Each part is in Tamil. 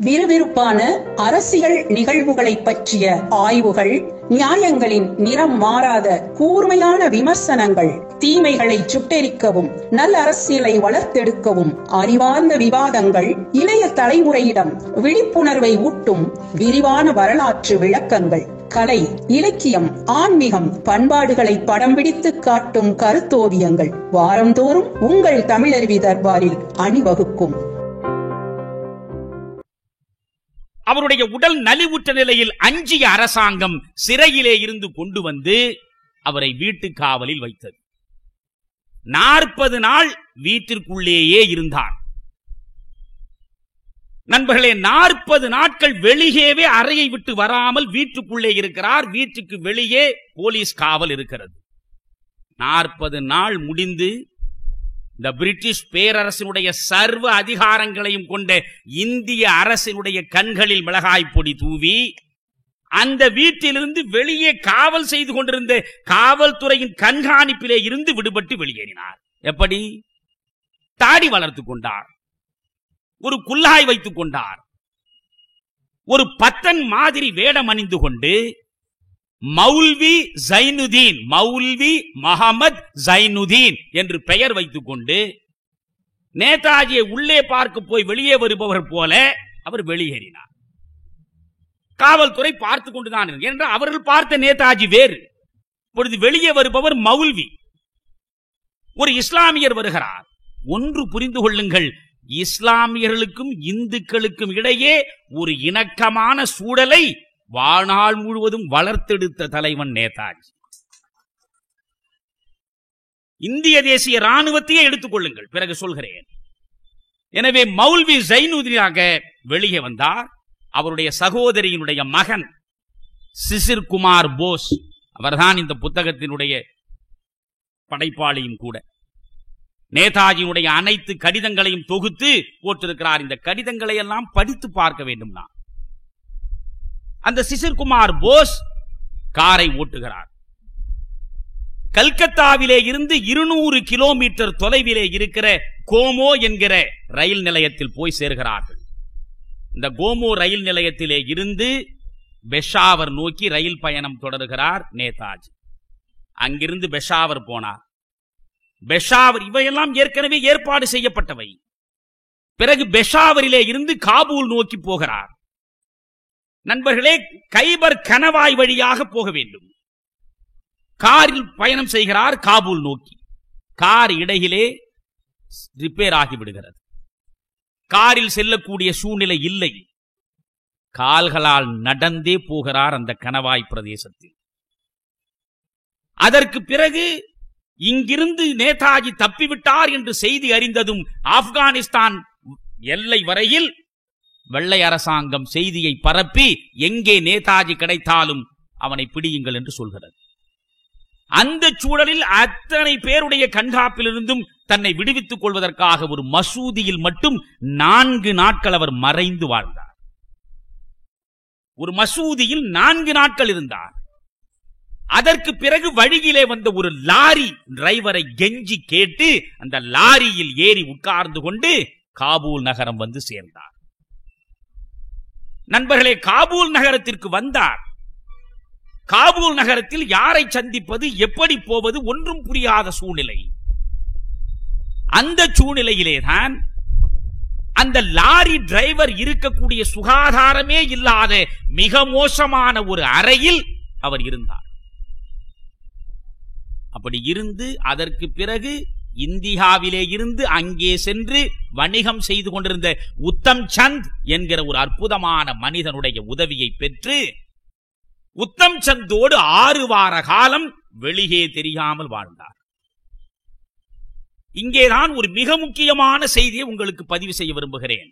விறுவிறுப்பான அரசியல் நிகழ்வுகளை பற்றிய ஆய்வுகள், நியாயங்களின் நிறம் மாறாத கூர்மையான விமர்சனங்கள், தீமைகளை சுட்டெரிக்கவும் நல்ல அரசியலை வளர்த்தெடுக்கவும் அறிவார்ந்த விவாதங்கள், இளைய தலைமுறையிடம் விழிப்புணர்வை ஊட்டும் விரிவான வரலாற்று விளக்கங்கள், கலை, இலக்கியம், ஆன்மீகம், பண்பாடுகளை படம் பிடித்து காட்டும் கருத்தோவியங்கள் வாரந்தோறும் உங்கள் தமிழருவி தர்பாரில் அணிவகுக்கும். அவருடைய உடல் நலிவுற்ற நிலையில் அஞ்சிய அரசாங்கம் சிறையிலே இருந்து கொண்டு வந்து அவரை வீட்டு காவலில் வைத்தது. 40 நாள் வீட்டிற்குள்ளேயே இருந்தார். நண்பர்களே, 40 நாட்கள் வெளியேவே அறையை விட்டு வராமல் வீட்டுக்குள்ளே இருக்கிறார். வீட்டுக்கு வெளியே போலீஸ் காவல் இருக்கிறது. 40 நாள் முடிந்து இந்த பிரிட்டிஷ் பேரரசினுடைய சர்வ அதிகாரங்களையும் கொண்ட இந்திய அரசினுடைய கண்களில் மிளகாய் பொடி தூவி அந்த வீட்டிலிருந்து வெளியே காவல் செய்து கொண்டிருந்த காவல்துறையின் கண்காணிப்பிலே இருந்து விடுபட்டு வெளியேறினார். எப்படி? தாடி வளர்த்துக் கொண்டார், ஒரு குல்லாய் வைத்துக் கொண்டார், ஒரு பத்தன் மாதிரி வேடம் அணிந்து கொண்டு மௌல்வி ஜைனுதீன், மௌல்வி முஹம்மது ஜைனுதீன் என்று பெயர் வைத்துக் கொண்டு நேதாஜியை உள்ளே பார்க்க போய் வெளியே வருபவர் போல அவர் வெளியேறினார். காவல்துறை பார்த்து கொண்டுதான் என்றால் அவர்கள் பார்த்த நேதாஜி வேறு. இப்பொழுது வெளியே வருபவர் மௌல்வி, ஒரு இஸ்லாமியர் வருகிறார். ஒன்று புரிந்து கொள்ளுங்கள், இஸ்லாமியர்களுக்கும் இந்துக்களுக்கும் இடையே ஒரு இணக்கமான சூழலை வாழ்நாள் முழுவதும் வளர்த்தெடுத்த தலைவன் நேதாஜி. இந்திய தேசிய ராணுவத்தையே எடுத்துக் கொள்ளுங்கள், பிறகு சொல்கிறேன். எனவே மௌல்வி ஜைனுதீனாக வெளியே வந்தார். அவருடைய சகோதரியினுடைய மகன் சிசிர் குமார் போஸ், அவர்தான் இந்த புத்தகத்தினுடைய படைப்பாளியும் கூட. நேதாஜியினுடைய அனைத்து கடிதங்களையும் தொகுத்து போட்டிருக்கிறார். இந்த கடிதங்களை எல்லாம் படித்து பார்க்க வேண்டும். நான் அந்த சிசிர் குமார் போஸ் காரை ஓட்டுகிறார். கல்கத்தாவிலே இருந்து 200 கிலோமீட்டர் தொலைவிலே இருக்கிற கோமோ என்கிற ரயில் நிலையத்தில் போய் சேர்கிறார்கள். இந்த கோமோ ரயில் நிலையத்திலே இருந்து பெஷாவர் நோக்கி ரயில் பயணம் தொடர்கிறார் நேதாஜி. அங்கிருந்து பெஷாவர் போனார். பெஷாவர் இவையெல்லாம் ஏற்கனவே ஏற்பாடு செய்யப்பட்டவை. பிறகு பெஷாவரிலே இருந்து காபூல் நோக்கி போகிறார். நண்பர்களே, கைபர் கணவாய் வழியாக போக வேண்டும். காரில் பயணம் செய்கிறார் காபூல் நோக்கி. கார் இடையிலே ரிப்பேர் ஆகிவிடுகிறது. காரில் செல்லக்கூடிய சூழ்நிலை இல்லை. கால்களால் நடந்தே போகிறார் அந்த கணவாய் பிரதேசத்தில். அதற்கு பிறகு இங்கிருந்து நேதாஜி தப்பிவிட்டார் என்று செய்தி அறிந்ததும் ஆப்கானிஸ்தான் எல்லை வரையில் வெள்ளை அரசாங்கம் செய்தியை பரப்பி எங்கே நேதாஜி கிடைத்தாலும் அவனை பிடியுங்கள் என்று சொல்கிறது. அந்த சூழலில் அத்தனை பேருடைய கண்காப்பிலிருந்தும் தன்னை விடுவித்துக் கொள்வதற்காக ஒரு மசூதியில் மட்டும் 4 நாட்கள் அவர் மறைந்து வாழ்ந்தார். ஒரு மசூதியில் 4 நாட்கள் இருந்தார். அதற்கு பிறகு வழியிலே வந்த ஒரு லாரி டிரைவரை கெஞ்சி கேட்டு அந்த லாரியில் ஏறி உட்கார்ந்து கொண்டு காபூல் நகரம் வந்து சேர்ந்தார். நண்பர்களே, காபூல் நகரத்திற்கு வந்தார். காபூல் நகரத்தில் யாரை சந்திப்பது, எப்படி போவது, ஒன்றும் புரியாத சூழ்நிலை. அந்த சூழ்நிலையிலேதான் அந்த லாரி டிரைவர் இருக்கக்கூடிய சுகாதாரமே இல்லாத மிக மோசமான ஒரு அறையில் அவர் இருந்தார். அப்படி இருந்து அதற்கு பிறகு இந்தியாவிலே இருந்து அங்கே சென்று வணிகம் செய்து கொண்டிருந்த உத்தம் சந்த் என்கிற ஒரு அற்புதமான மனிதனுடைய உதவியை பெற்று உத்தம் சந்தோடு 6 வார காலம் வெளியே தெரியாமல் வாழ்ந்தார். இங்கேதான் ஒரு மிக முக்கியமான செய்தியை உங்களுக்கு பதிவு செய்ய விரும்புகிறேன்.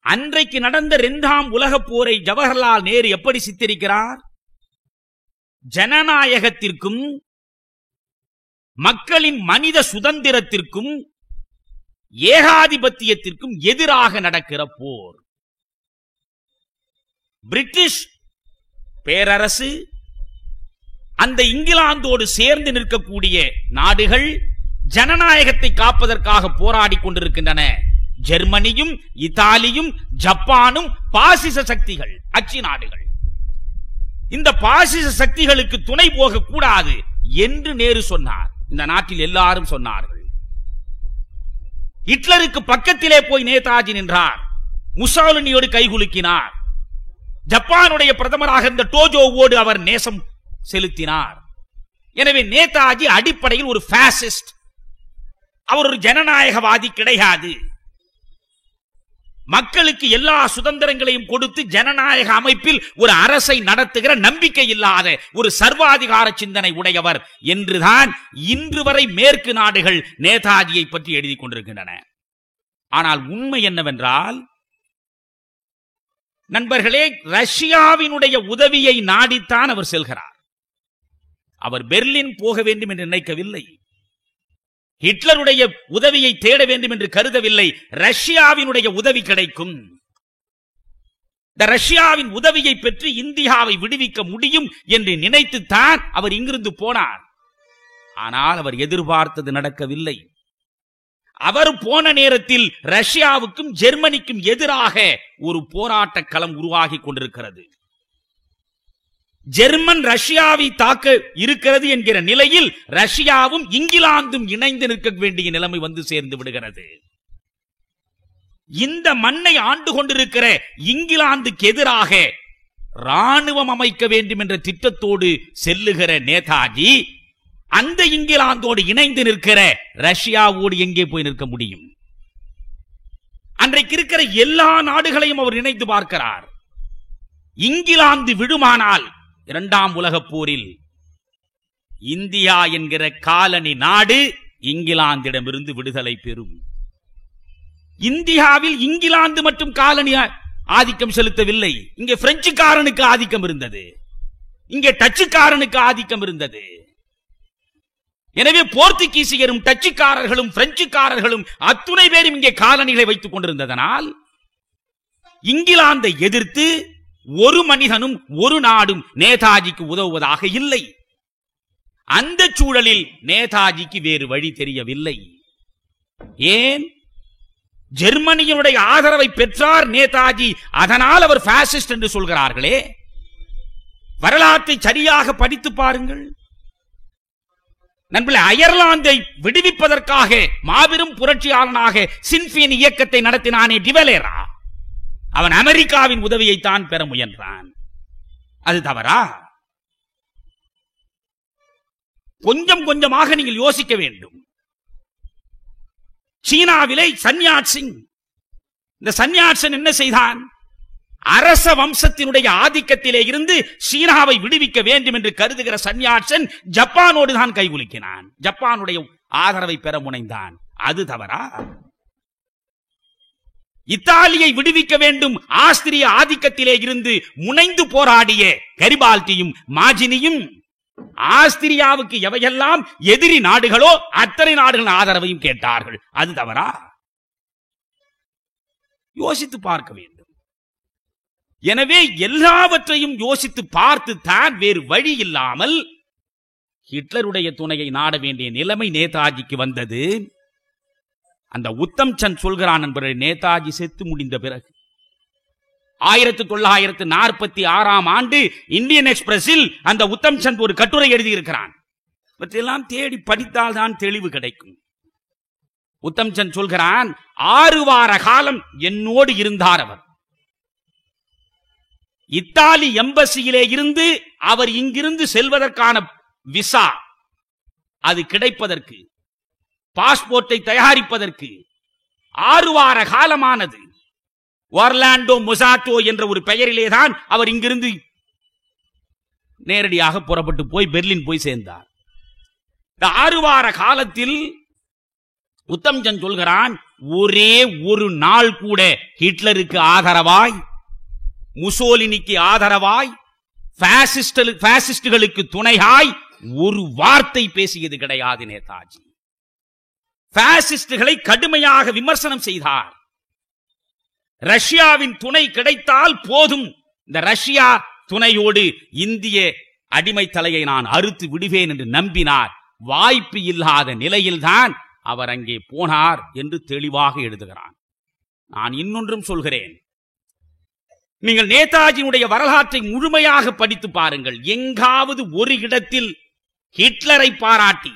அன்றைக்கு நடந்த 2ஆம் உலகப் போரை ஜவஹர்லால் நேரு எப்படி சித்தரிக்கிறார்? ஜனநாயகத்திற்கும் மக்களின் மனித சுதந்திரத்திற்கும் ஏகாதிபத்தியத்திற்கும் எதிராக நடக்கிற போர். பிரிட்டிஷ் பேரரசு, அந்த இங்கிலாந்தோடு சேர்ந்து நிற்கக்கூடிய நாடுகள் ஜனநாயகத்தை காப்பதற்காக போராடி கொண்டிருக்கின்றன. ஜெர்மனியும் இத்தாலியும் ஜப்பானும் பாசிச சக்திகள், அச்சி நாடுகள். இந்த பாசிச சக்திகளுக்கு துணை போக கூடாது என்று நேரு சொன்னார். இந்த நாட்டில் எல்லாரும் சொன்னார்கள். ஹிட்லருக்கு பக்கத்திலே போய் நேதாஜி நின்றார். முசாலினியோடு கைகுலுக்கினார். ஜப்பானுடைய பிரதமராக இருந்த டோஜோவோடு அவர் நேசம் செலுத்தினார். எனவே நேதாஜி அடிப்படையில் ஒரு பாசிஸ்ட், அவர் ஒரு ஜனநாயகவாதி கிடையாது. மக்களுக்கு எல்லா சுதந்திரங்களையும் கொடுத்து ஜனநாயக அமைப்பில் ஒரு அரசை நடத்துகிற நம்பிக்கை இல்லாத ஒரு சர்வாதிகார சிந்தனை உடையவர் என்றுதான் இன்று வரை மேற்கு நாடுகள் நேதாஜியை பற்றி எழுதி கொண்டிருக்கின்றன. ஆனால் உண்மை என்னவென்றால், நண்பர்களே, ரஷ்யாவினுடைய உதவியை நாடித்தான் அவர் செல்கிறார். அவர் பெர்லின் போக வேண்டும் என்று நினைக்கவில்லை. ஹிட்லருடைய உதவியை தேட வேண்டும் என்று கருதவில்லை. ரஷ்யாவினுடைய உதவி கிடைக்கும், இந்த ரஷ்யாவின் உதவியை பெற்று இந்தியாவை விடுவிக்க முடியும் என்று நினைத்துத்தான் அவர் இங்கிருந்து போனார். ஆனால் அவர் எதிர்பார்த்தது நடக்கவில்லை. அவர் போன நேரத்தில் ரஷ்யாவுக்கும் ஜெர்மனிக்கும் எதிராக ஒரு போராட்ட களம் உருவாகி கொண்டிருக்கிறது. ஜெர்மன் ரஷ்யாவை தாக்க இருக்கிறது என்கிற நிலையில் ரஷ்யாவும் இங்கிலாந்தும் இணைந்து நிற்க வேண்டிய நிலைமை வந்து சேர்ந்து விடுகிறது. இந்த மண்ணை ஆண்டு கொண்டிருக்கிற இங்கிலாந்துக்கு எதிராக ராணுவம் அமைக்க வேண்டும் என்ற திட்டத்தோடு செல்லுகிற நேதாஜி அந்த இங்கிலாந்தோடு இணைந்து நிற்கிற ரஷ்யாவோடு எங்கே போய் நிற்க முடியும்? அன்றைக்கு இருக்கிற எல்லா நாடுகளையும் அவர் இணைந்து பார்க்கிறார். இங்கிலாந்து விடுமானால் இரண்டாம் உலகப் போரில் இந்தியா என்கிற காலனி நாடு இங்கிலாந்திடமிருந்து விடுதலை பெறும். இந்தியாவில் இங்கிலாந்து மட்டும் காலனி ஆதிக்கம் செலுத்தவில்லை. இங்கே பிரெஞ்சுக்காரனுக்கு ஆதிக்கம் இருந்தது, இங்கே டச்சுக்காரனுக்கு ஆதிக்கம் இருந்தது. எனவே போர்த்துகீசியரும் டச்சுக்காரர்களும் பிரெஞ்சுக்காரர்களும் அத்துணை பேரும் இங்கே காலனிகளை வைத்துக் கொண்டிருந்ததனால் இங்கிலாந்தை எதிர்த்து ஒரு மனிதனும் ஒரு நாடும் நேதாஜிக்கு உதவுவதாக இல்லை. அந்த சூழலில் நேதாஜிக்கு வேறு வழி தெரியவில்லை. ஏன்? ஜெர்மனியினுடைய ஆதரவை பெற்றார் நேதாஜி, அதனால் அவர் பாசிஸ்ட் என்று சொல்கிறார்களே. வரலாற்றை சரியாக படித்து பாருங்கள் நண்பர்களே. அயர்லாந்தை விடுவிப்பதற்காக மாபெரும் புரட்சியாளனாக சின்ஃபீன் இயக்கத்தை நடத்தினானே டிவலேரா, அவன் அமெரிக்காவின் உதவியைத்தான் பெற முயன்றான். அது தவறா? கொஞ்சம் கொஞ்சமாக நீங்கள் யோசிக்க வேண்டும். சீனாவிலே சன்யாட் சிங், இந்த சன்யாட்சன் என்ன செய்தான்? அரச வம்சத்தினுடைய ஆதிக்கத்திலே இருந்து சீனாவை விடுவிக்க வேண்டும் என்று கருதுகிற சன்யாட்சன் ஜப்பானோடு தான் கைகுலுக்கினான், ஜப்பானுடைய ஆதரவை பெற முனைந்தான். அது தவறா? இத்தாலியை விடுவிக்க வேண்டும் ஆஸ்திரிய ஆதிக்கத்திலே இருந்து முனைந்து போராடிய கரிபால்டியும் மாஜினியும் ஆஸ்திரியாவுக்கு எவையெல்லாம் எதிரி நாடுகளோ அத்தனை நாடுகளின் ஆதரவையும் கேட்டார்கள். அது தவறா? யோசித்து பார்க்க வேண்டும். எனவே எல்லாவற்றையும் யோசித்து பார்த்து தான் வேறு வழி இல்லாமல் ஹிட்லருடைய துணையை நாட வேண்டிய நிலைமை நேதாஜிக்கு வந்தது. அந்த உத்தம் சந்த் சொல்கிறான் நண்பர்களே, நேதாஜி செத்து முடிந்த பிறகு 1946ஆம் ஆண்டு இந்தியன் எக்ஸ்பிரஸில் அந்த உத்தம் சந்த் ஒரு கட்டுரை எழுதியிருக்கிறான். இவற்றையெல்லாம் தேடி படித்தால் தான் தெளிவு கிடைக்கும். உத்தம் சந்த் சொல்கிறான், 6 வார காலம் என்னோடு இருந்தார் அவர். இத்தாலி எம்பசியிலே இருந்து அவர் இங்கிருந்து செல்வதற்கான விசா அது கிடைப்பதற்கு, பாஸ்போர்ட்டை தயாரிப்பதற்கு 6 வார காலமானது. ஒர்லாண்டோ மொசாட்டோ என்ற ஒரு பெயரிலேதான் அவர் இங்கிருந்து நேரடியாக புறப்பட்டு போய் பெர்லின் போய் சேர்ந்தார். இந்த 6 வார காலத்தில் உத்தம் சந்த் சொல்கிறான், ஒரே ஒரு நாள் கூட ஹிட்லருக்கு ஆதரவாய், முசோலினிக்கு ஆதரவாய், பாசிஸ்டுகளுக்கு துணையாய் ஒரு வார்த்தை பேசியது கிடையாது நேதாஜி. பாசிஸ்டுகளை கடுமையாக விமர்சனம் செய்தார். ரஷ்யாவின் துணை கிடைத்தால் போதும், இந்த ரஷ்யா துணையோடு இந்திய அடிமை தலையை நான் அறுத்து விடுவேன் என்று நம்பினார். வாய்ப்பு இல்லாத நிலையில்தான் அவர் அங்கே போனார் என்று தெளிவாக எழுதுகிறான். நான் இன்னொன்றும் சொல்கிறேன். நீங்கள் நேதாஜியினுடைய வரலாற்றை முழுமையாக படித்து பாருங்கள். எங்காவது ஒரு இடத்தில் ஹிட்லரை பாராட்டி,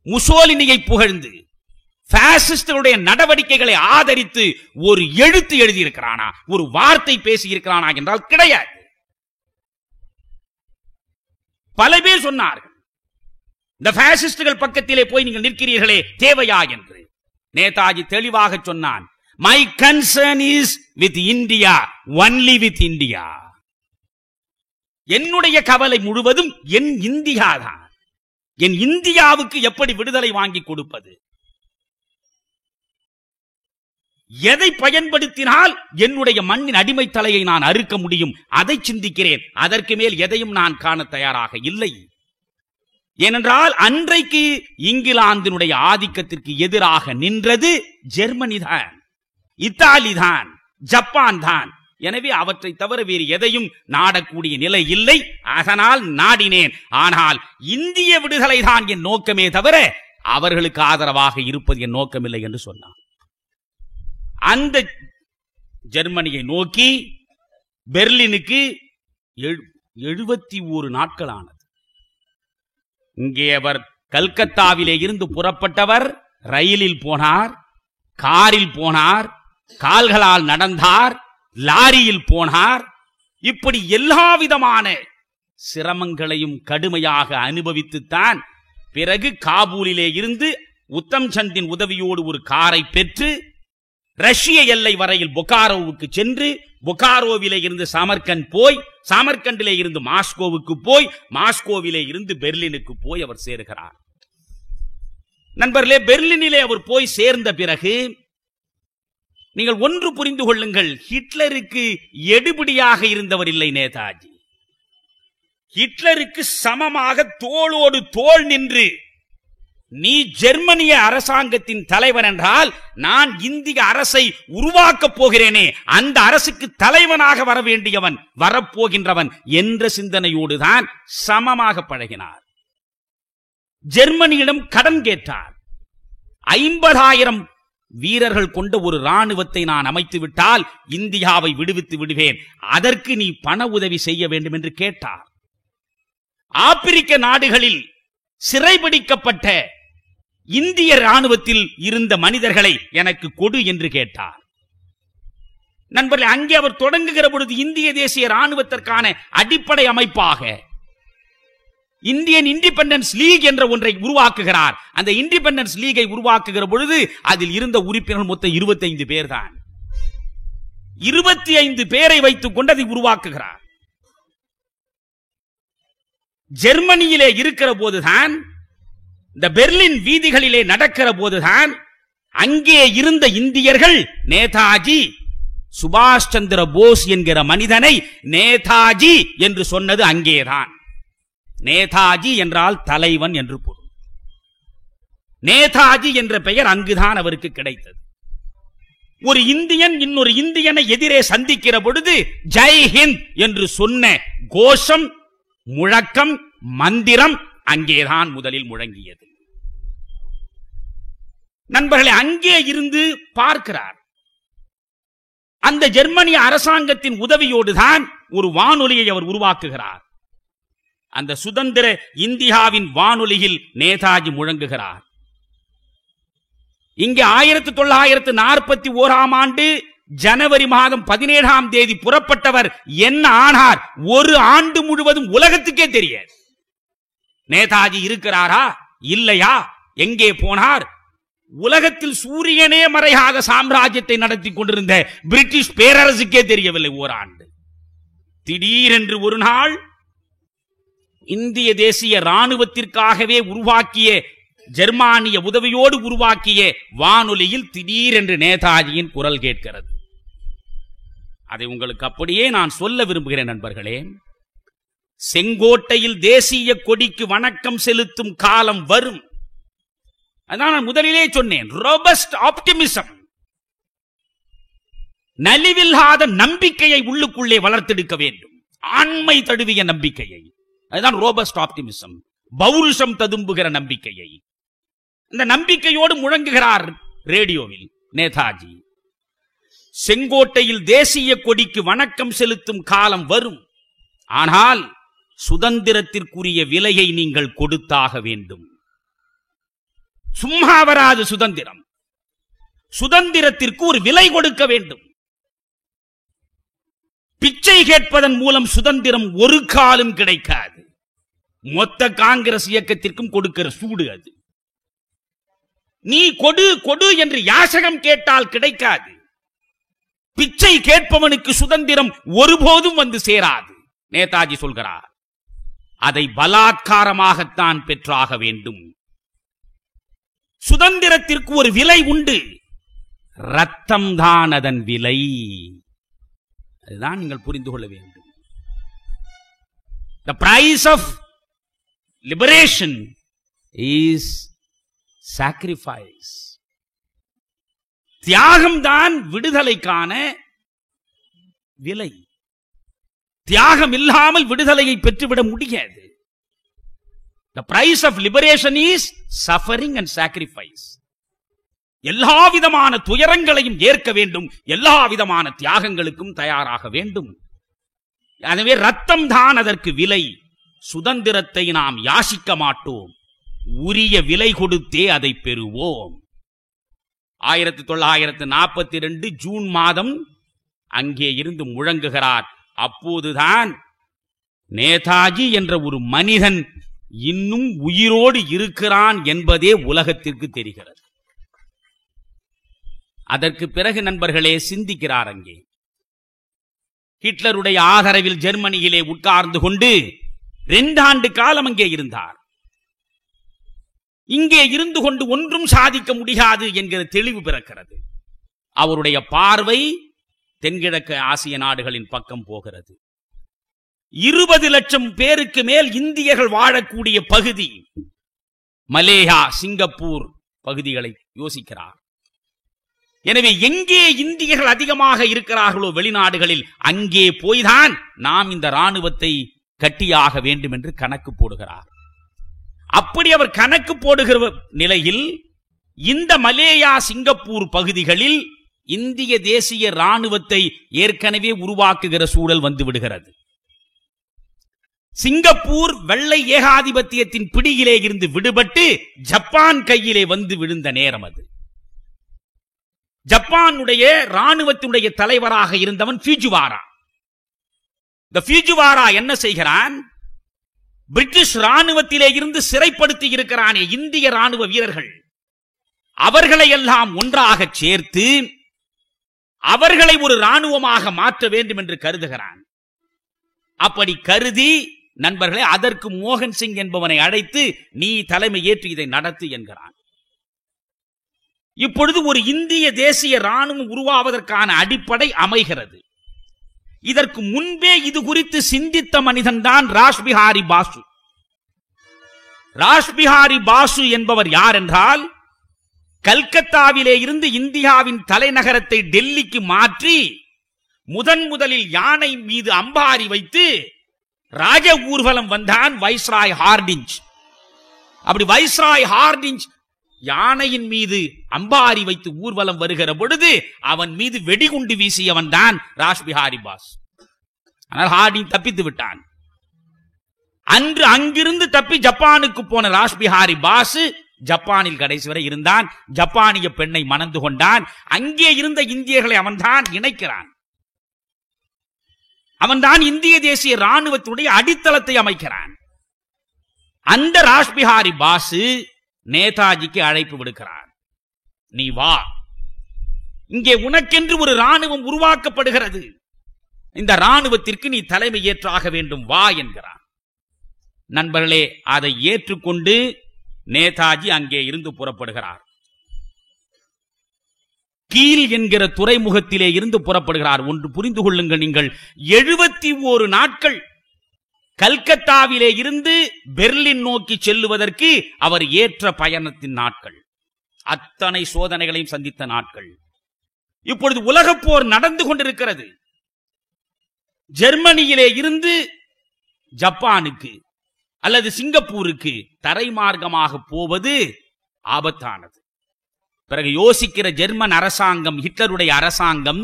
முசோலினியை புகழ்ந்து, பாசிஸ்டுடைய நடவடிக்கைகளை ஆதரித்து ஒரு எழுத்து எழுதியிருக்கிறானா, ஒரு வார்த்தை பேசியிருக்கிறானா என்றால் கிடையாது. பல பேர் சொன்னார்கள், இந்த பாசிஸ்டுகள் பக்கத்திலே போய் நீங்கள் நிற்கிறீர்களே தேவையா என்று. நேதாஜி தெளிவாக சொன்னான், my concern is with India, only with India. என்னுடைய கவலை முழுவதும் என் இந்தியா தான். என் இந்தியாவுக்கு எப்படி விடுதலை வாங்கி கொடுப்பது, எதை பயன்படுத்தினால் என்னுடைய மண்ணின் அடிமை தலையை நான் அறுக்க முடியும், அதை சிந்திக்கிறேன். அதற்கு மேல் எதையும் நான் காண தயாராக இல்லை. ஏனென்றால் அன்றைக்கு இங்கிலாந்தினுடைய ஆதிக்கத்திற்கு எதிராக நின்றது ஜெர்மனி தான், இத்தாலி தான், ஜப்பான் தான். எனவே அவற்றை தவிர வேறு எதையும் நாடக்கூடிய நிலை இல்லை. அதனால் நாடினேன். ஆனால் இந்திய விடுதலை தான் என் நோக்கமே தவிர அவர்களுக்கு ஆதரவாக இருப்பது என் நோக்கமில்லை என்று சொன்னான். அந்த ஜெர்மனியை நோக்கி பெர்லினுக்கு 71 நாட்கள் ஆனது. இங்கே அவர் கல்கத்தாவிலே இருந்து புறப்பட்டவர் ரயிலில் போனார், காரில் போனார், கால்களால் நடந்தார், லாரியில் போனார். இப்படி எல்லா விதமான சிரமங்களையும் கடுமையாக அனுபவித்துத்தான் பிறகு காபூலிலே இருந்து உத்தம் சந்தின் உதவியோடு ஒரு காரை பெற்று ரஷ்ய எல்லை வரையில் பொகாரோவுக்கு சென்று, பொகாரோவிலே இருந்து சமர்கண்ட் போய், சமர்கண்டிலே இருந்து மாஸ்கோவுக்கு போய், மாஸ்கோவிலே இருந்து பெர்லினுக்கு போய் அவர் சேர்கிறார். நண்பர்களே, பெர்லினிலே அவர் போய் சேர்ந்த பிறகு நீங்கள் ஒன்று புரிந்து கொள்ளுங்கள், ஹிட்லருக்கு எடுபடியாக இருந்தவர் இல்லை நேதாஜி. ஹிட்லருக்கு சமமாக தோளோடு தோள் நின்று, நீ ஜெர்மனிய அரசாங்கத்தின் தலைவன் என்றால் நான் இந்திய அரசை உருவாக்கப் போகிறேனே, அந்த அரசுக்கு தலைவனாக வர வேண்டியவன், வரப்போகின்றவன் என்ற சிந்தனையோடு தான் சமமாக பழகினார். ஜெர்மனியிடம் கடன் கேட்டார். 50,000 வீரர்கள் கொண்ட ஒரு ராணுவத்தை நான் அமைத்து விட்டால் இந்தியாவை விடுவித்து விடுவேன், அதற்கு நீ பண உதவி செய்ய வேண்டும் என்று கேட்டார். ஆப்பிரிக்க நாடுகளில் சிறைபிடிக்கப்பட்ட இந்திய ராணுவத்தில் இருந்த மனிதர்களை எனக்கு கொடு என்று கேட்டார். நண்பர்களே, அங்கே அவர் தொடங்குகிற பொழுது இந்திய தேசிய ராணுவத்திற்கான அடிப்படை அமைப்பாக இந்தியன் இண்டிபெண்டன்ஸ் லீக் என்ற ஒன்றை உருவாக்குகிறார். அந்த இண்டிபெண்டன்ஸ் லீகை உருவாக்குகிற பொழுது அதில் இருந்த உறுப்பினர்கள் மொத்தம் 25 பேர் தான். 25 பேரை வைத்துக் கொண்டு அதை உருவாக்குகிறார். ஜெர்மனியிலே இருக்கிற போதுதான், இந்த பெர்லின் வீதிகளிலே நடக்கிற போதுதான் அங்கே இருந்த இந்தியர்கள் நேதாஜி சுபாஷ் சந்திர போஸ் என்கிற மனிதனை நேதாஜி என்று சொன்னது அங்கேதான். நேதாஜி என்றால் தலைவன் என்று பொருள். நேதாஜி என்ற பெயர் அங்குதான் அவருக்கு கிடைத்தது. ஒரு இந்தியன் இன்னொரு இந்தியனை எதிரே சந்திக்கிற பொழுது ஜெய் ஹிந்த் என்று சொன்ன கோஷம், முழக்கம், மந்திரம் அங்கேதான் முதலில் முழங்கியது. நண்பர்களே, அங்கே இருந்து பார்க்கிறார். அந்த ஜெர்மனிய அரசாங்கத்தின் உதவியோடுதான் ஒரு வானொலியை அவர் உருவாக்குகிறார். அந்த சுதந்திர இந்தியாவின் வானொலியில் நேதாஜி முழங்குகிறார். இங்கே 1941ஆம் ஆண்டு ஜனவரி மாதம் 17ஆம் தேதி புறப்பட்டவர் என்ன ஆனார், ஒரு ஆண்டு முழுவதும் உலகத்துக்கே தெரியாது. நேதாஜி இருக்கிறாரா இல்லையா, எங்கே போனார், உலகத்தில் சூரியனே மறையாத சாம்ராஜ்யத்தை நடத்தி கொண்டிருந்த பிரிட்டிஷ் பேரரசுக்கே தெரியவில்லை ஓராண்டு. திடீரென்று ஒரு நாள் இந்திய தேசிய ராணுவத்திற்காகவே உருவாக்கிய, ஜெர்மானிய உதவியோடு உருவாக்கிய வானொலியில் திடீரென்று நேதாஜியின் குரல் கேட்கிறது. அதை உங்களுக்கு அப்படியே நான் சொல்ல விரும்புகிறேன் நண்பர்களே. செங்கோட்டையில் தேசிய கொடிக்கு வணக்கம் செலுத்தும் காலம் வரும். அதான் நான் முதலிலே சொன்னேன், ரோபஸ்ட் ஆப்டிமிசம், நலிவில்லாத நம்பிக்கையை உள்ளுக்குள்ளே வளர்த்தெடுக்க வேண்டும், ஆண்மை தழுவிய நம்பிக்கையை. அதுதான் ரோபஸ்ட் ஆப்டிமிசம், பௌருஷம் ததும்புகிற நம்பிக்கையை. இந்த நம்பிக்கையோடு முழங்குகிறார் ரேடியோவில் நேதாஜி. செங்கோட்டையில் தேசிய கொடிக்கு வணக்கம் செலுத்தும் காலம் வரும். ஆனால் சுதந்திரத்திற்குரிய விலையை நீங்கள் கொடுத்தாக வேண்டும். சும்மா வராது சுதந்திரம். சுதந்திரத்திற்கு ஒரு விலை கொடுக்க வேண்டும். பிச்சை கேட்பதன் மூலம் சுதந்திரம் ஒரு காலம் கிடைக்காது. மொத்த காங்கிரஸ் இயக்கத்திற்கும் கொடுக்கிற சூடு அது. நீ கொடு கொடு என்று யாசகம் கேட்டால் கிடைக்காது. பிச்சை கேட்பவனுக்கு சுதந்திரம் ஒருபோதும் வந்து சேராது. நேதாஜி சொல்கிறார், அதை பலாத்காரமாகத்தான் பெற்றாக வேண்டும். சுதந்திரத்திற்கு ஒரு விலை உண்டு. ரத்தம் தான் அதன் விலை. அதுதான் நீங்கள் புரிந்து கொள்ள வேண்டும். The price of liberation is sacrifice. தியாகம்தான் விடுதலைக்கான விலை. தியாகம் இல்லாமல் விடுதலையை பெற்றுவிட முடியாது. The price of liberation is suffering and sacrifice. எல்லா விதமான துயரங்களையும் ஏற்க வேண்டும். எல்லா விதமான தியாகங்களுக்கும் தயாராக வேண்டும். எனவே ரத்தம் தான் அதற்கு விலை. சுதந்திரத்தை நாம் யாசிக்க மாட்டோம். உரிய விலை கொடுத்தே அதை பெறுவோம். 1942 ஜூன் மாதம் அங்கே இருந்து முழங்குகிறார். அப்போதுதான் நேதாஜி என்ற ஒரு மனிதன் இன்னும் உயிரோடு இருக்கிறான் என்பதே உலகத்திற்கு தெரிகிறது. அதற்கு பிறகு நண்பர்களே சிந்திக்கிறார். அங்கே ஹிட்லருடைய ஆதரவில் ஜெர்மனியிலே உட்கார்ந்து கொண்டு 2 ஆண்டு காலம் அங்கே இருந்தார். இங்கே இருந்து கொண்டு ஒன்றும் சாதிக்க முடியாது என்கிற தெளிவு பிறக்கிறது. அவருடைய பார்வை தென்கிழக்கு ஆசிய நாடுகளின் பக்கம் போகிறது. 20 லட்சம் பேருக்கு மேல் இந்தியர்கள் வாழக்கூடிய பகுதி மலேயா, சிங்கப்பூர் பகுதிகளை யோசிக்கிறார். எனவே எங்கே இந்தியர்கள் அதிகமாக இருக்கிறார்களோ வெளிநாடுகளில் அங்கே போய்தான் நாம் இந்த ராணுவத்தை கட்டியாக வேண்டும் என்று கணக்கு போடுகிறார். அப்படி அவர் கணக்கு போடுகிற நிலையில் இந்த மலேயா, சிங்கப்பூர் பகுதிகளில் இந்திய தேசிய ராணுவத்தை ஏற்கனவே உருவாக்குகிற சூழல் வந்து விடுகிறது. சிங்கப்பூர் வெள்ளை ஏகாதிபத்தியத்தின் பிடியிலே இருந்து விடுபட்டு ஜப்பான் கையிலே வந்து விழுந்த நேரம் அது. ஜப்பானுடைய ராணுவத்தினுடைய தலைவராக இருந்தவன் ஃபியூஜிவாரா. இந்த ஃபியூஜிவாரா என்ன செய்கிறான்? பிரிட்டிஷ் ராணுவத்திலே இருந்து சிறைப்படுத்தி இருக்கிறானே இந்திய ராணுவ வீரர்கள், அவர்களை எல்லாம் ஒன்றாக சேர்த்து அவர்களை ஒரு ராணுவமாக மாற்ற வேண்டும் என்று கருதுகிறான். அப்படி கருதி நண்பர்களே அதற்கு மோகன் சிங் என்பவனை அழைத்து நீ தலைமை ஏற்று இதை நடத்து என்கிறான். இப்பொழுது ஒரு இந்திய தேசிய ராணுவம் உருவாவதற்கான அடிப்படை அமைகிறது. இதற்கு முன்பே இது குறித்து சிந்தித்த மனிதன்தான் ராஸ்பிஹாரி பாசு. ராஸ்பிஹாரி பாசு என்பவர் யார் என்றால், கல்கத்தாவிலே இருந்து இந்தியாவின் தலைநகரத்தை டெல்லிக்கு மாற்றி முதலில் யானை மீது அம்பாரி வைத்து ராஜ ஊர்வலம் வந்தான் வைஸ்ராய் ஹார்டிஞ்ச். அப்படி வைஸ்ராய் ஹார்டிஞ்ச் யானையின் மீது அம்பாரி வைத்து ஊர்வலம் வருகிற பொழுது அவன் மீது வெடிகுண்டு வீசியவன் தான் ராஸ்பிஹாரி பாஸ். ஆனால் ஹார்டிஞ்ச் தப்பித்து விட்டான். அன்று அங்கிருந்து தப்பி ஜப்பானுக்கு போன ராஸ்பிஹாரி பாஸ் ஜப்பானில் கடைசி வரை இருந்தான். ஜப்பானிய பெண்ணை மணந்து கொண்டான். அங்கே இருந்த இந்தியர்களை அவன்தான் இணைக்கிறான். அவன்தான் இந்திய தேசிய ராணுவத்துடைய அடித்தளத்தை அமைக்கிறான். அந்த ராஸ்பிஹாரி பாசு நேதாஜிக்கு அழைப்பு விடுக்கிறான். நீ வா, இங்கே உனக்கென்று ஒரு ராணுவம் உருவாக்கப்படுகிறது, இந்த ராணுவத்திற்கு நீ தலைமை ஏற்றாக வேண்டும், வா என்கிறான். நண்பர்களே, அதை ஏற்றுக்கொண்டு நேதாஜி அங்கே இருந்து புறப்படுகிறார். கீல் என்கிற துறைமுகத்திலே இருந்து புறப்படுகிறார். ஒன்று புரிந்து கொள்ளுங்கள், நீங்கள் 71 நாட்கள் கல்கத்தாவிலே இருந்து பெர்லின் நோக்கி செல்லுவதற்கு அவர் ஏற்ற பயணத்தின் நாட்கள், அத்தனை சோதனைகளையும் சந்தித்த நாட்கள். இப்பொழுது உலகப் போர் நடந்து கொண்டிருக்கிறது. ஜெர்மனியிலே இருந்து ஜப்பானுக்கு அல்லது சிங்கப்பூருக்கு தரைமார்க்கமாக போவது ஆபத்தானது. பிறகு யோசிக்கிற ஜெர்மன் அரசாங்கம், ஹிட்லருடைய அரசாங்கம்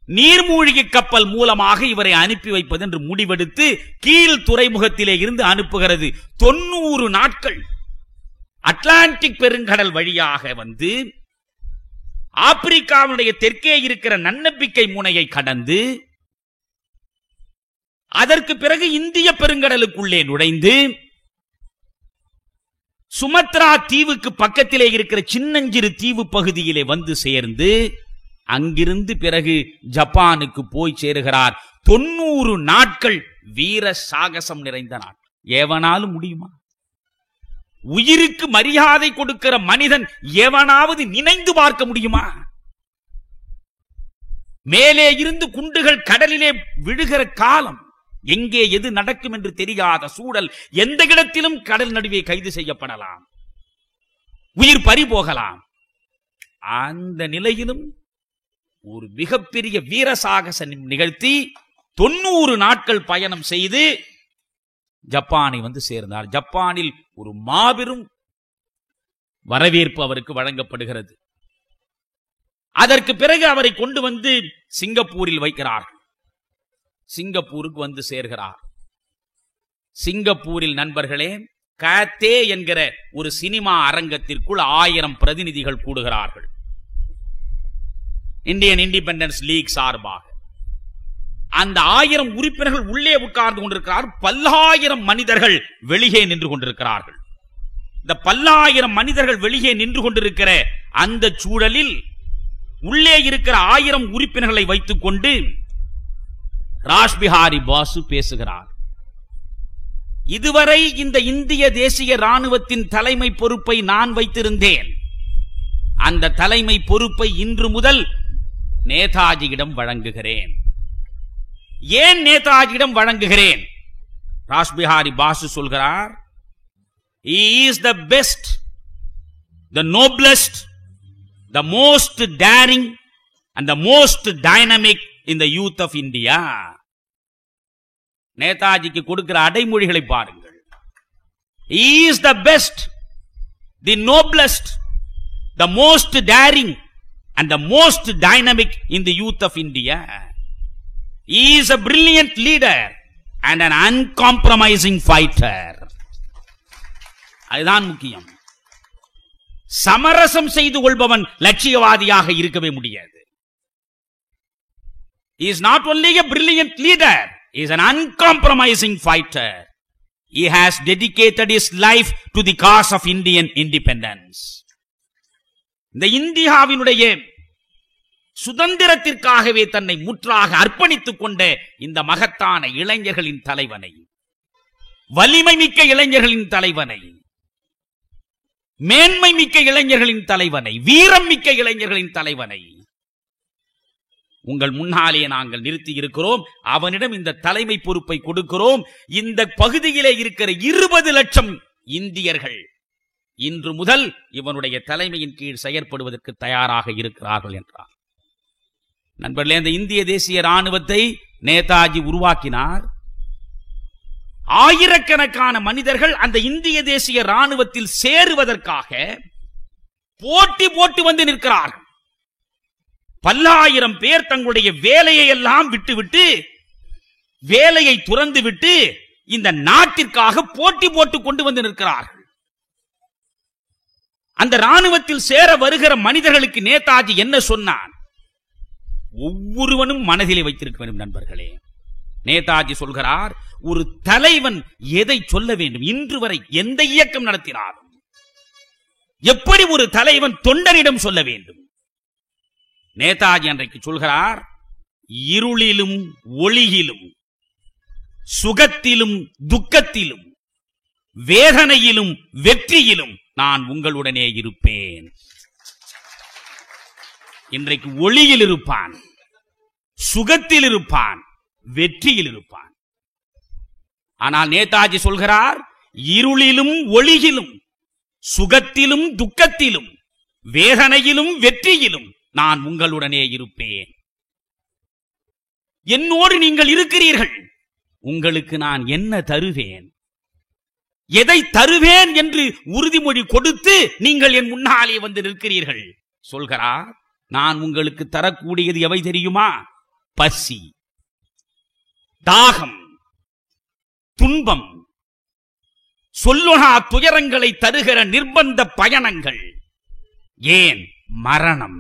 நீர்மூழ்கி கப்பல் மூலமாக இவரை அனுப்பி வைப்பது என்று முடிவெடுத்து கீழ் துறைமுகத்திலே இருந்து அனுப்புகிறது. 90 நாட்கள் அட்லாண்டிக் பெருங்கடல் வழியாக வந்து ஆப்பிரிக்காவுடைய தெற்கே இருக்கிற நன்னம்பிக்கை முனையை கடந்து அதற்கு பிறகு இந்திய பெருங்கடலுக்குள்ளே நுழைந்து சுமத்ரா தீவுக்கு பக்கத்திலே இருக்கிற சின்னஞ்சிறு தீவு பகுதியிலே வந்து சேர்ந்து அங்கிருந்து பிறகு ஜப்பானுக்கு போய் சேருகிறார். 90 நாட்கள் வீர சாகசம் நிறைந்த நாள். எவனாலும் முடியுமா? உயிருக்கு மரியாதை கொடுக்கிற மனிதன் எவனாவது நினைந்து பார்க்க முடியுமா? மேலே இருந்து குண்டுகள் கடலிலே விழுகிற காலம், எங்கே எது நடக்கும் என்று தெரியாத சூழல், எந்த இடத்திலும் கடல் நடுவே கைது செய்யப்படலாம், உயிர் பறி போகலாம். அந்த நிலையிலும் ஒரு மிகப்பெரிய வீரசாகச நிகழ்த்தி 90 நாட்கள் பயணம் செய்து ஜப்பானை வந்து சேர்ந்தார். ஜப்பானில் ஒரு மாபெரும் வரவேற்பு அவருக்கு வழங்கப்படுகிறது. அதற்கு பிறகு அவரை கொண்டு வந்து சிங்கப்பூரில் வைக்கிறார்கள். சிங்கப்பூருக்கு வந்து சேர்கிறார். சிங்கப்பூரில் நண்பர்களே, காத்தே என்கிற ஒரு சினிமா அரங்கத்திற்குள் 1000 பிரதிநிதிகள் கூடுகிறார்கள். இந்தியன் இண்டிபெண்டன்ஸ் லீக் சார்பாக அந்த 1000 உறுப்பினர்கள் உள்ளே உட்கார்ந்து கொண்டிருக்கிறார். பல்லாயிரம் மனிதர்கள் வெளியே நின்று கொண்டிருக்கிறார்கள். இந்த பல்லாயிரம் மனிதர்கள் வெளியே நின்று கொண்டிருக்கிற அந்த சூழலில் உள்ளே இருக்கிற 1000 உறுப்பினர்களை வைத்துக் கொண்டு ராஷ்பிஹாரி பாசு பேசுகிறார். இதுவரை இந்த இந்திய தேசிய ராணுவத்தின் தலைமை பொறுப்பை நான் வைத்திருந்தேன். அந்த தலைமை பொறுப்பை இன்று முதல் நேதாஜியிடம் வழங்குகிறேன். ஏன் நேதாஜியிடம் வழங்குகிறேன்? ராஷ்பிஹாரி பாசு சொல்கிறார், he is the best, the noblest, the most daring and the most dynamic in the youth of India. நேதாஜிக்கு கொடுக்கிற அடைமொழிகளை பாருங்கள். He is the best, the noblest, the most daring and the most dynamic in the youth of India. He is a brilliant leader and an uncompromising fighter. அதுதான் முக்கியம். சமரசம் செய்து கொள்பவன் லட்சியவாதியாக இருக்கவே முடியாது. He is not only a brilliant leader, he is an uncompromising fighter. He has dedicated his life to the cause of Indian independence. இந்த இந்தியாவினுடைய சுதந்திரத்திற்காகவே தன்னை முற்றாக அர்ப்பணித்துக் கொண்ட இந்த மகத்தான இளைஞர்களின் தலைவனை, வலிமை மிக்க இளைஞர்களின் தலைவனை, மேன்மை மிக்க இளைஞர்களின் தலைவனை, வீரம் மிக்க இளைஞர்களின் தலைவனை உங்கள் முன்னாலே நாங்கள் நிறுத்தி இருக்கிறோம். அவனிடம் இந்த தலைமை பொறுப்பை கொடுக்கிறோம். இந்த பகுதியிலே இருக்கிற 20 லட்சம் இந்தியர்கள் இன்று முதல் இவனுடைய தலைமையின் கீழ் செயற்படுவதற்கு தயாராக இருக்கிறார்கள் என்றார். நண்பர்களே, இந்த இந்திய தேசிய ராணுவத்தை நேதாஜி உருவாக்கினார். ஆயிரக்கணக்கான மனிதர்கள் அந்த இந்திய தேசிய ராணுவத்தில் சேருவதற்காக போட்டி போட்டு வந்து நிற்கிறார்கள். பல்லாயிரம் பேர் தங்களுடைய வேலையை எல்லாம் விட்டுவிட்டு, வேலையை துறந்து விட்டு இந்த நாட்டிற்காக போட்டி போட்டு கொண்டு வந்து நிற்கிறார்கள். அந்த ராணுவத்தில் சேர வருகிற மனிதர்களுக்கு நேதாஜி என்ன சொன்னான்? ஒவ்வொருவனும் மனதிலே வைத்திருக்க வேண்டும் நண்பர்களே. நேதாஜி சொல்கிறார், ஒரு தலைவன் எதை சொல்ல வேண்டும்? இன்று வரை எந்த இயக்கம் நடத்தினாலும் எப்படி ஒரு தலைவன் தொண்டனிடம் சொல்ல வேண்டும்? நேதாஜி அன்றைக்கு சொல்கிறார், இருளிலும் ஒளியிலும், சுகத்திலும் துக்கத்திலும், வேதனையிலும் வெற்றியிலும் நான் உங்களுடனே இருப்பேன். இன்றைக்கு ஒளியில் இருப்பான், சுகத்தில் இருப்பான், வெற்றியில் இருப்பான். ஆனால் நேதாஜி சொல்கிறார், இருளிலும் ஒளியிலும், சுகத்திலும் துக்கத்திலும், வேதனையிலும் வெற்றியிலும் நான் உங்களுடனே இருப்பேன். என்னோடு நீங்கள் இருக்கிறீர்கள், உங்களுக்கு நான் என்ன தருவேன், எதை தருவேன் என்று உறுதிமொழி கொடுத்து நீங்கள் என் முன்னாலே வந்து நிற்கிறீர்கள். சொல்கிறார், நான் உங்களுக்கு தரக்கூடியது எவை தெரியுமா? பசி, தாகம், துன்பம், சொல்லுணா துயரங்களை தருகிற நிர்பந்த பயணங்கள், ஏன் மரணம்,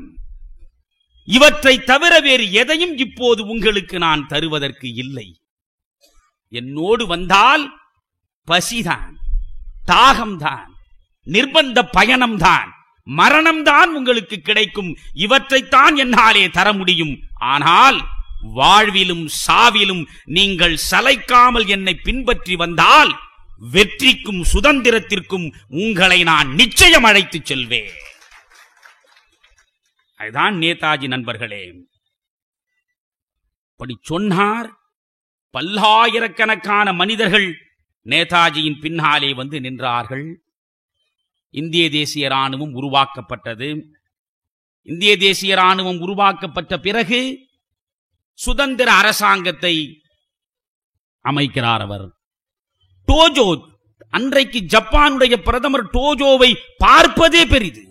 இவற்றை தவிர வேறு எதையும் இப்போது உங்களுக்கு நான் தருவதற்கு இல்லை. என்னோடு வந்தால் பசிதான், தாகம்தான், நிர்பந்த பயணம்தான், மரணம்தான் உங்களுக்கு கிடைக்கும். இவற்றைத்தான் என்னாலே தர முடியும். ஆனால் வாழ்விலும் சாவிலும் நீங்கள் சளைக்காமல் என்னை பின்பற்றி வந்தால் வெற்றிக்கும் சுதந்திரத்திற்கும் உங்களை நான் நிச்சயம் அழைத்து செல்வேன். அதுதான் நேதாஜி நண்பர்களே. அப்படி சொன்னார். பல்லாயிரக்கணக்கான மனிதர்கள் நேதாஜியின் பின்னாலே வந்து நின்றார்கள். இந்திய தேசிய ராணுவம் உருவாக்கப்பட்டது. இந்திய தேசிய ராணுவம் உருவாக்கப்பட்ட பிறகு சுதந்திர அரசாங்கத்தை அமைக்கிறார் அவர். டோஜோ, அன்றைக்கு ஜப்பானுடைய பிரதமர் டோஜோவை பார்ப்பதே பெரிது.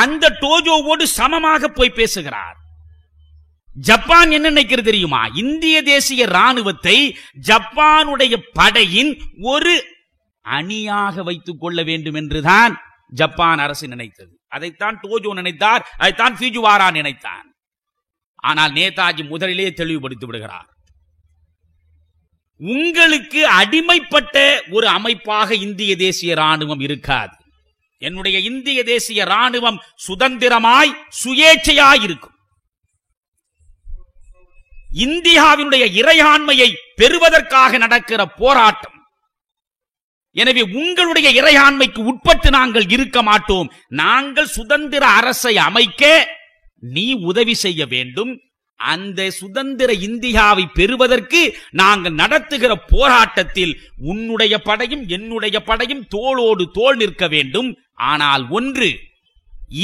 அந்த டோஜோவோடு சமமாக போய் பேசுகிறார். ஜப்பான் என்ன நினைக்கிறது தெரியுமா? இந்திய தேசிய ராணுவத்தை ஜப்பானுடைய படையின் ஒரு அணியாக வைத்துக் கொள்ள வேண்டும் என்றுதான் ஜப்பான் அரசு நினைத்தது. அதைத்தான் டோஜோ நினைத்தார், அதைத்தான் ஃபியூஜிவாரா நினைத்தான். ஆனால் நேதாஜி முதலிலே தெளிவுபடுத்தி விடுகிறார். உங்களுக்கு அடிமைப்பட்ட ஒரு அமைப்பாக இந்திய தேசிய ராணுவம் இருக்காது. என்னுடைய இந்திய தேசிய ராணுவம் சுதந்திரமாய் சுயேட்சையாய் இருக்கும். இந்தியாவினுடைய இறையாண்மையை பெறுவதற்காக நடக்கிற போராட்டம். எனவே உங்களுடைய இறையாண்மைக்கு உட்பட்டு நாங்கள் இருக்க மாட்டோம். நாங்கள் சுதந்திர அரசை அமைக்க நீ உதவி செய்ய வேண்டும். அந்த சுதந்திர இந்தியாவை பெறுவதற்கு நாங்கள் நடத்துகிற போராட்டத்தில் உன்னுடைய படையும் என்னுடைய படையும் தோளோடு தோள் நிற்க வேண்டும். ஆனால் ஒன்று,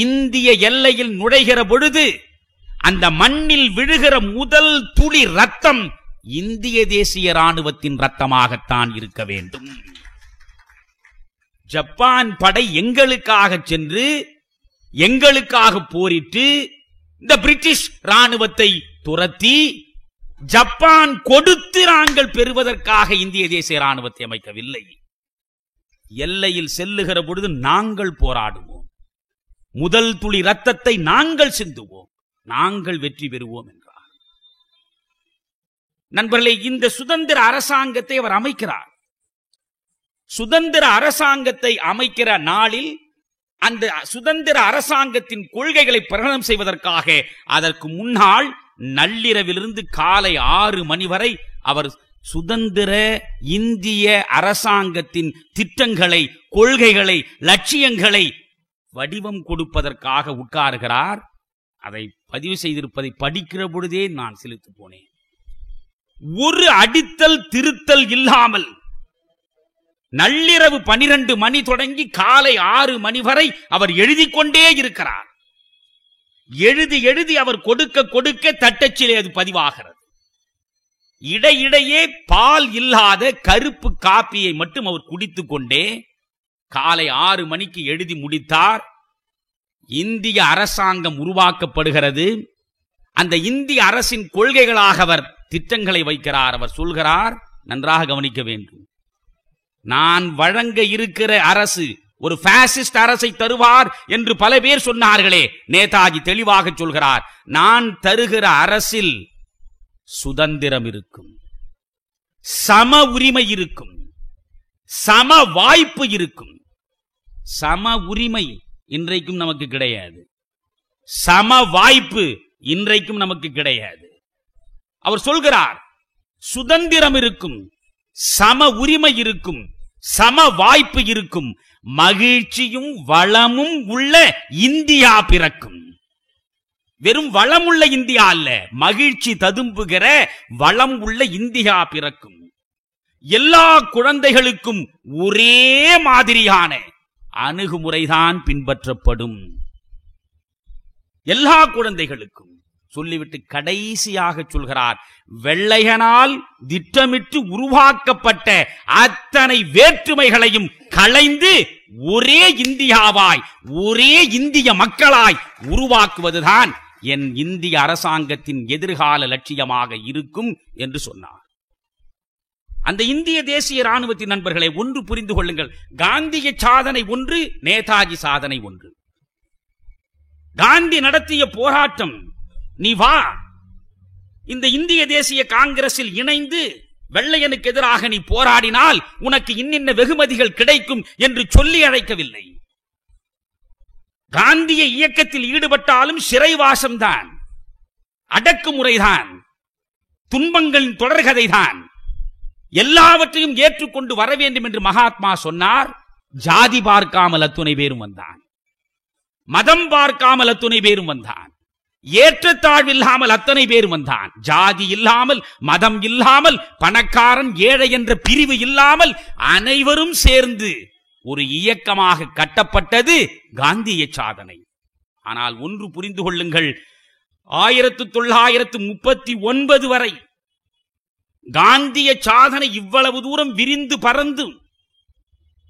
இந்திய எல்லையில் நுழைகிற பொழுது அந்த மண்ணில் விழுகிற முதல் துளி ரத்தம் இந்திய தேசிய ராணுவத்தின் ரத்தமாகத்தான் இருக்க வேண்டும். ஜப்பான் படை எங்களுக்காக சென்று எங்களுக்காக போரிட்டு இந்த பிரிட்டிஷ் ராணுவத்தை துரத்தி ஜப்பான் கொடுத்து நாங்கள் பெறுவதற்காக இந்திய தேசிய ராணுவத்தை அமைக்கவில்லை. எல்லையில் செல்லுகிற பொழுது நாங்கள் போராடுவோம். முதல் துளி ரத்தத்தை நாங்கள் சிந்துவோம். நாங்கள் வெற்றி பெறுவோம் என்றார். நண்பர்களே, இந்த சுதந்திர அரசாங்கத்தை அவர் அமைக்கிறார். சுதந்திர அரசாங்கத்தை அமைக்கிற நாளில் அந்த சுதந்திர அரசாங்கத்தின் கொள்கைகளை பிரகடனம் செய்வதற்காக அதற்கு முன்னாள் நள்ளிரவிலிருந்து காலை 6 மணி வரை அவர் சுதந்திர இந்திய அரசாங்கத்தின் திட்டங்களை, கொள்கைகளை, லட்சியங்களை வடிவம் கொடுப்பதற்காக உட்காருகிறார். அதை பதிவு செய்திருப்பதை படிக்கிற பொழுதே நான் சிலிர்த்து போனேன். ஒரு அடித்தல் திருத்தல் இல்லாமல் நள்ளிரவு 12 மணி தொடங்கி காலை 6 மணி வரை அவர் எழுதி கொண்டே இருக்கிறார். எழுதி எழுதி அவர் கொடுக்க கொடுக்க தட்டச்சிலே அது பதிவாகிறது. இடையிடையே பால் இல்லாத கருப்பு காப்பியை மட்டும் அவர் குடித்துக் கொண்டே காலை 6 மணிக்கு எழுதி முடித்தார். இந்திய அரசாங்கம் உருவாக்கப்படுகிறது. அந்த இந்திய அரசின் கொள்கைகளாக அவர் திட்டங்களை வைக்கிறார். அவர் சொல்கிறார், நன்றாக கவனிக்க வேண்டும், நான் வழங்க இருக்கிற அரசு ஒரு பாசிஸ்ட் அரசை தருவார் என்று பல பேர் சொன்னார்களே. நேதாஜி தெளிவாக சொல்கிறார், நான் தருகிற அரசில் சுதந்திரம் இருக்கும், சம உரிமை இருக்கும், சம வாய்ப்பு இருக்கும். சம உரிமை இன்றைக்கும் நமக்கு கிடையாது. சம வாய்ப்பு இன்றைக்கும் நமக்கு கிடையாது. அவர் சொல்கிறார், சுதந்திரம் இருக்கும், சம உரிமை இருக்கும், சம வாய்ப்பு இருக்கும், மகிழ்ச்சியும் வளமும் உள்ள இந்தியா பிறக்கும். வெறும் வளமுள்ள இந்தியா அல்ல, மகிழ்ச்சி ததும்புகிற வளம் உள்ள இந்தியா பிறக்கும். எல்லா குழந்தைகளுக்கும் ஒரே மாதிரியான அணுகுமுறைதான் பின்பற்றப்படும். எல்லா குழந்தைகளுக்கும் சொல்லிவிட்டு கடைசியாக சொல்கிறார், வெள்ளையனால் திட்டமிட்டு உருவாக்கப்பட்ட அத்தனை வேற்றுமைகளையும் களைந்து ஒரே இந்தியாவாய், ஒரே இந்திய மக்களாய் உருவாக்குவதுதான் என் இந்திய அரசாங்கத்தின் எதிர்கால லட்சியமாக இருக்கும் என்று சொன்னார். அந்த இந்திய தேசிய ராணுவத்தின் நண்பர்களை ஒன்று புரிந்து கொள்ளுங்கள். காந்திய சாதனை ஒன்று, நேதாஜி சாதனை ஒன்று. காந்தி நடத்திய போராட்டம், நீ வா இந்த இந்திய தேசிய காங்கிரஸில் இணைந்து வெள்ளையனுக்கு எதிராக நீ போராடினால் உனக்கு இன்னின்ன வெகுமதிகள் கிடைக்கும் என்று சொல்லி அழைக்கவில்லை. காந்திய இயக்கத்தில் ஈடுபட்டாலும் சிறைவாசம்தான், அடக்குமுறைதான், துன்பங்களின் தொடர்கதைதான். எல்லாவற்றையும் ஏற்றுக்கொண்டு வர வேண்டும் என்று மகாத்மா சொன்னார். ஜாதி பார்க்காமல் அத்துணை பேரும் வந்தான், மதம் பார்க்காமல் அத்துணை பேரும் வந்தான், ஏற்றத்தாழ்வு இல்லாமல் அத்தனை பேரும் வந்தான். ஜாதி இல்லாமல், மதம் இல்லாமல், பணக்காரன் ஏழை என்ற பிரிவு இல்லாமல் அனைவரும் சேர்ந்து ஒரு இயக்கமாக கட்டப்பட்டது காந்திய சாதனை. ஆனால் ஒன்று புரிந்து கொள்ளுங்கள், 1939 வரை காந்திய சாதனை இவ்வளவு தூரம் விரிந்து பறந்து,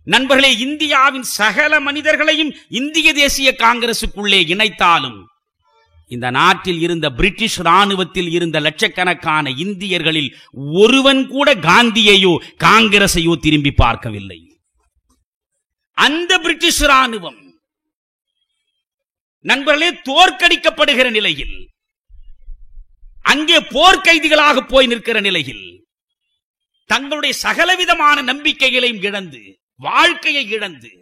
நண்பர்களே, இந்தியாவின் சகல மனிதர்களையும் இந்திய தேசிய காங்கிரசுக்குள்ளே இணைத்தாலும் இந்த நாட்டில் இருந்த பிரிட்டிஷ் ராணுவத்தில் இருந்த லட்சக்கணக்கான இந்தியர்களில் ஒருவன் கூட காந்தியையோ காங்கிரசையோ திரும்பி பார்க்கவில்லை. அந்த பிரிட்டிஷ் ராணுவம் நண்பர்களே தோற்கடிக்கப்படுகிற நிலையில், அங்கே போர்க்கைதிகளாக போய் நிற்கிற நிலையில், தங்களுடைய சகலவிதமான நம்பிக்கைகளையும் இழந்து, வாழ்க்கையை இழந்து,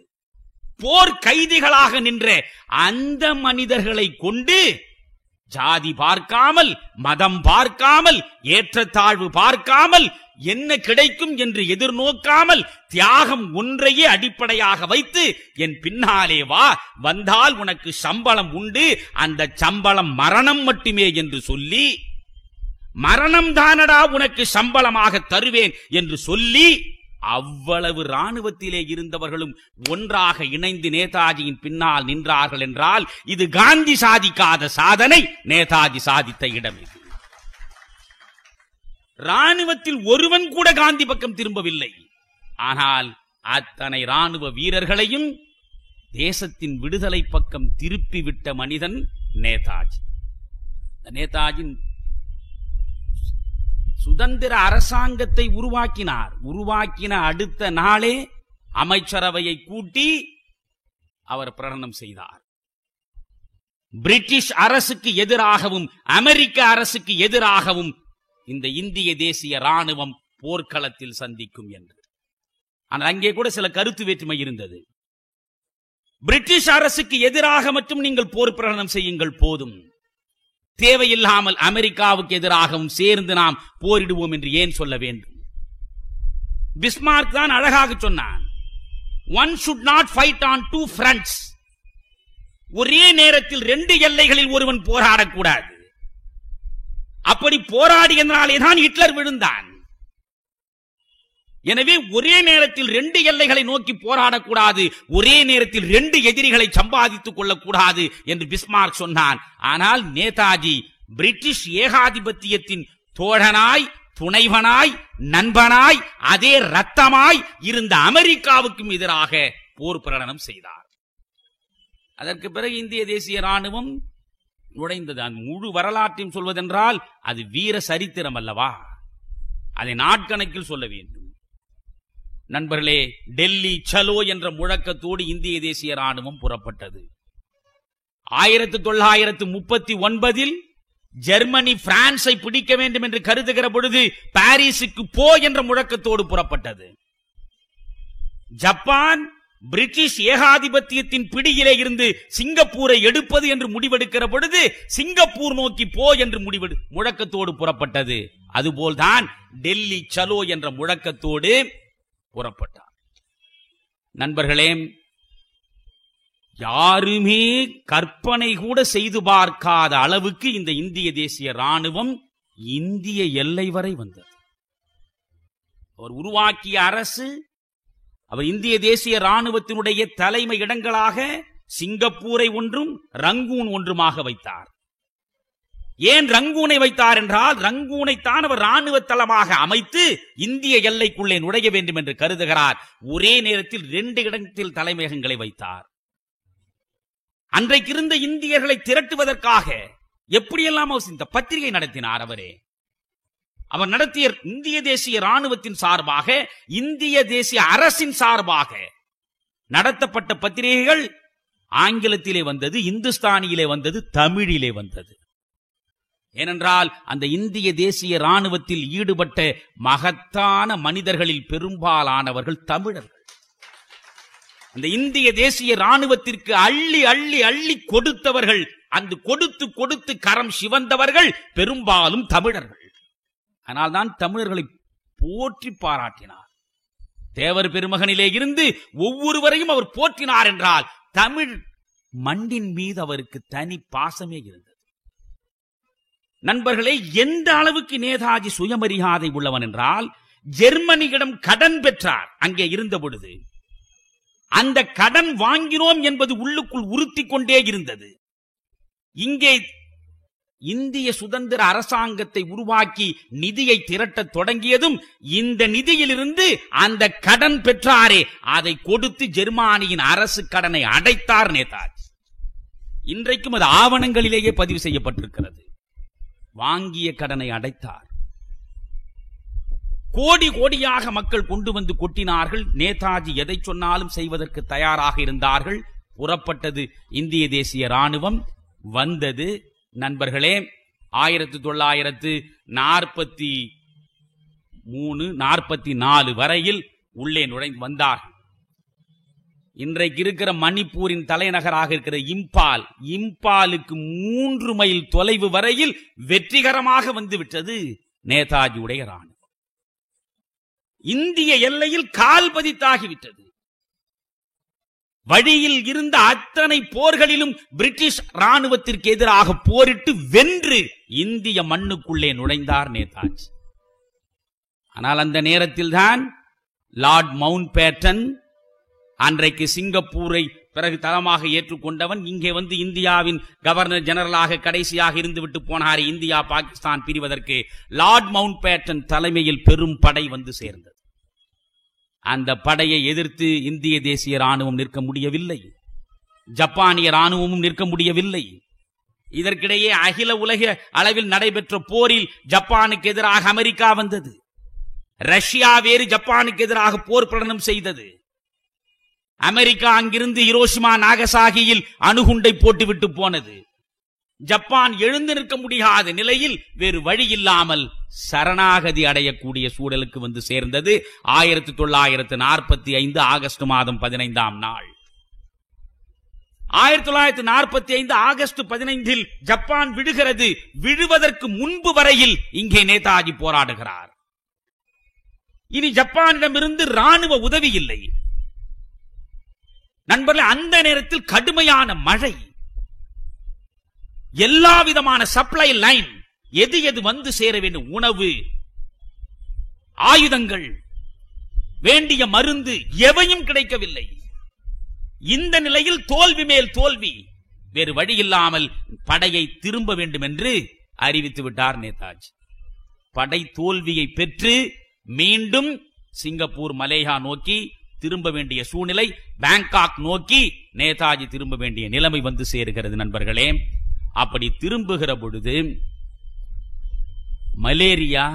போர் கைதிகளாக நின்ற அந்த மனிதர்களை கொண்டு ஜாதி பார்க்காமல், மதம் பார்க்காமல், ஏற்றத்தாழ்வு பார்க்காமல், என்ன கிடைக்கும் என்று எதிர்நோக்காமல், தியாகம் ஒன்றையே அடிப்படையாக வைத்து, என் பின்னாலே வா, வந்தால் உனக்கு சம்பளம் உண்டு, அந்த சம்பளம் மரணம் மட்டுமே என்று சொல்லி, மரணம் தானடா உனக்கு சம்பளமாக தருவேன் என்று சொல்லி, அவ்வளவு ராணுவத்திலே இருந்தவர்களும் ஒன்றாக இணைந்து நேதாஜியின் பின்னால் நின்றார்கள் என்றால் இது காந்தி சாதிக்காத சாதனை, நேதாஜி சாதித்த இடம் இது. ராணுவத்தில் ஒருவன் கூட காந்தி பக்கம் திரும்பவில்லை. ஆனால் அத்தனை ராணுவ வீரர்களையும் தேசத்தின் விடுதலை பக்கம் திருப்பிவிட்ட மனிதன் நேதாஜி. நேதாஜி சுதந்திர அரசாங்கத்தை உருவாக்கினார். உருவாக்கின அடுத்த நாளே அமைச்சரவையை கூட்டி அவர் பிரகடனம் செய்தார். பிரிட்டிஷ் அரசுக்கு எதிராகவும் அமெரிக்க அரசுக்கு எதிராகவும் இந்த இந்திய தேசிய ராணுவம் போர்க்களத்தில் சந்திக்கும் என்று. ஆனால் அங்கே கூட சில கருத்து வேற்றுமை இருந்தது. பிரிட்டிஷ் அரசுக்கு எதிராக மட்டும் நீங்கள் போர் பிரகடனம் செய்யுங்கள் போதும், தேவையில்லாமல் அமெரிக்காவுக்கு எதிராகவும் சேர்ந்து நாம் போரிடுவோம் என்று ஏன் சொல்ல வேண்டும்? பிஸ்மார்க் தான் அழகாக சொன்னான், one should not fight on two fronts. ஒரே நேரத்தில் 2 எல்லைகளில் ஒருவன் போராடக்கூடாது. அப்படி போராடியதனாலே தான் ஹிட்லர் விழுந்தான். எனவே ஒரே நேரத்தில் 2 எல்லைகளை நோக்கி போராடக்கூடாது, ஒரே நேரத்தில் 2 எதிரிகளை சம்பாதித்துக் கொள்ளக்கூடாது என்று பிஸ்மார்க் சொன்னான். ஆனால் நேதாஜி பிரிட்டிஷ் ஏகாதிபத்தியத்தின் தோழனாய், துணைவனாய், நண்பனாய், அதே ரத்தமாய் இருந்த அமெரிக்காவுக்கும் எதிராக போர் பிரகடனம் செய்தார். அதற்கு பிறகு இந்திய தேசிய ராணுவம் நுழைந்தது. அந்த முழு வரலாற்றையும் சொல்வதென்றால் அது வீர சரித்திரம் அல்லவா, அதை நாட்கணக்கில் சொல்ல வேண்டும். நண்பர்களே, டெல்லி சலோ என்ற முழக்கத்தோடு இந்திய தேசிய ராணுவம் புறப்பட்டது. 1939 ஜெர்மனி பிரான்சை பிடிக்க வேண்டும் என்று கருதுகிற பொழுது பாரிஸுக்கு போ என்ற முழக்கத்தோடு புறப்பட்டது. ஜப்பான் பிரிட்டிஷ் ஏகாதிபத்தியத்தின் பிடியிலே இருந்து சிங்கப்பூரை எடுப்பது என்று முடிவெடுக்கிற பொழுது சிங்கப்பூர் நோக்கி போ என்று முழக்கத்தோடு புறப்பட்டது. அதுபோல்தான் டெல்லி சலோ என்ற முழக்கத்தோடு புறப்பட்டார். நண்பர்களே, யாருமே கற்பனை கூட செய்து பார்க்காத அளவுக்கு இந்த இந்திய தேசிய ராணுவம் இந்திய எல்லை வரை வந்தது. அவர் உருவாக்கிய அரசு, அவர் இந்திய தேசிய ராணுவத்தினுடைய தலைமை இடங்களாக சிங்கப்பூரை ஒன்றும் ரங்கூன் ஒன்றுமாக வைத்தார். ஏன் ரங்கூனை வைத்தார் என்றால், ரங்கூனைத்தான் அவர் ராணுவ தளமாக அமைத்து இந்திய எல்லைக்குள்ளே நுழைய வேண்டும் என்று கருதுகிறார். ஒரே நேரத்தில் 2 இடத்தில் தலைமையகங்களை வைத்தார். அன்றைக்கு இருந்த இந்தியர்களை திரட்டுவதற்காக எப்படியெல்லாம் இந்த பத்திரிகை நடத்தினார் அவரே. அவர் நடத்திய இந்திய தேசிய ராணுவத்தின் சார்பாக, இந்திய தேசிய அரசின் சார்பாக நடத்தப்பட்ட பத்திரிகைகள் ஆங்கிலத்திலே வந்தது, இந்துஸ்தானியிலே வந்தது, தமிழிலே வந்தது. ஏனென்றால் அந்த இந்திய தேசிய ராணுவத்தில் ஈடுபட்ட மகத்தான மனிதர்களில் பெரும்பாலானவர்கள் தமிழர்கள். அந்த இந்திய தேசிய ராணுவத்திற்கு அள்ளி அள்ளி அள்ளி கொடுத்தவர்கள், அந்த கொடுத்து கொடுத்து கரம் சிவந்தவர்கள் பெரும்பாலும் தமிழர்கள். அதனால்தான் தமிழர்களை போற்றி பாராட்டினார். தேவர் பெருமகனிலே இருந்து ஒவ்வொருவரையும் அவர் போற்றினார் என்றால் தமிழ் மண்ணின் மீது அவருக்கு தனி பாசமே இருந்தது. நண்பர்களே, எந்த அளவுக்கு நேதாஜி சுயமரியாதை உள்ளவன் என்றால், ஜெர்மனியிடம் கடன் பெற்றார். அங்கே இருந்த பொழுது அந்த கடன் வாங்கினோம் என்பது உள்ளுக்குள் உறுத்திக் கொண்டே இருந்தது. இங்கே இந்திய சுதந்திர அரசாங்கத்தை உருவாக்கி நிதியை திரட்ட தொடங்கியதும் இந்த நிதியிலிருந்து அந்த கடன் பெற்றாரே அதை கொடுத்து ஜெர்மானியின் அரசு கடனை அடைத்தார் நேதாஜி. இன்றைக்கும் அது ஆவணங்களிலேயே பதிவு செய்யப்பட்டிருக்கிறது. வாங்கிய கடனை அடைத்தார். கோடி கோடியாக மக்கள் கொண்டு வந்து கொட்டினார்கள். நேதாஜி எதை சொன்னாலும் செய்வதற்கு தயாராக இருந்தார்கள். புறப்பட்டது இந்திய தேசிய ராணுவம். வந்தது நண்பர்களே 1943-44 வரையில் உள்ளே நுழைந்து வந்தார்கள். இன்றைக்கு இருக்கிற மணிப்பூரின் தலைநகராக இருக்கிற இம்பாலுக்கு 3 மைல் தொலைவு வரையில் வெற்றிகரமாக வந்துவிட்டது நேதாஜியுடைய ராணுவம். இந்திய எல்லையில் கால் பதித்தாகிவிட்டது. வழியில் இருந்த அத்தனை போர்களிலும் பிரிட்டிஷ் ராணுவத்திற்கு எதிராக போரிட்டு வென்று இந்திய மண்ணுக்குள்ளே நுழைந்தார் நேதாஜி. ஆனால் அந்த நேரத்தில் தான் லார்ட் மவுண்ட் பேட்டன், அன்றைக்கு சிங்கப்பூரை பிறகு தளமாக ஏற்றுக்கொண்டவன், இங்கே வந்து இந்தியாவின் கவர்னர் ஜெனரலாக கடைசியாக இருந்துவிட்டு போனார். இந்தியா பாகிஸ்தான் பிரிவதற்கு லார்ட் மவுண்ட் பேட்டன் தலைமையில் பெரும் படை வந்து சேர்ந்தது. அந்த படையை எதிர்த்து இந்திய தேசிய ராணுவம் நிற்க முடியவில்லை. ஜப்பானிய ராணுவமும் நிற்க முடியவில்லை. இதற்கிடையே அகில உலக அளவில் நடைபெற்ற போரில் ஜப்பானுக்கு எதிராக அமெரிக்கா வந்தது. ரஷ்யா வேறு ஜப்பானுக்கு எதிராக போர் பிரகடனம் செய்தது. அமெரிக்கா அங்கிருந்து ஹிரோஷிமா நாகசாகியில் அணுகுண்டை போட்டுவிட்டு போனது. ஜப்பான் எழுந்து நிற்க முடியாத நிலையில் வேறு வழி இல்லாமல் சரணாகதி அடையக்கூடிய சூழலுக்கு வந்து சேர்ந்தது. 1945 ஆகஸ்ட் மாதம் 15ஆம் நாள். 1945 ஆகஸ்ட் 15 ஜப்பான் விடுகிறது. விழுவதற்கு முன்பு வரையில் இங்கே நேதாஜி போராடுகிறார். இனி ஜப்பானிடமிருந்து ராணுவ உதவி இல்லை. நண்பர்களே, அந்த நேரத்தில் கடுமையான மழை, எல்லா விதமான சப்ளை லைன், எது எது வந்து சேர வேண்டும், உணவு, ஆயுதங்கள், வேண்டிய மருந்து எவையும் கிடைக்கவில்லை. இந்த நிலையில் தோல்வி மேல் தோல்வி. வேறு வழியில்லாமல் படையை திரும்ப வேண்டும் என்று அறிவித்து விட்டார் நேதாஜி. படை தோல்வியை பெற்று மீண்டும் சிங்கப்பூர், மலேயா நோக்கி திரும்ப வேண்டிய சூழ்நிலை, பாங்காக் நோக்கி நேதாஜி திரும்ப வேண்டிய நிலைமை வந்து சேருகிறது. நண்பர்களே, அப்படி திரும்புகிற பொழுது மலேரியா,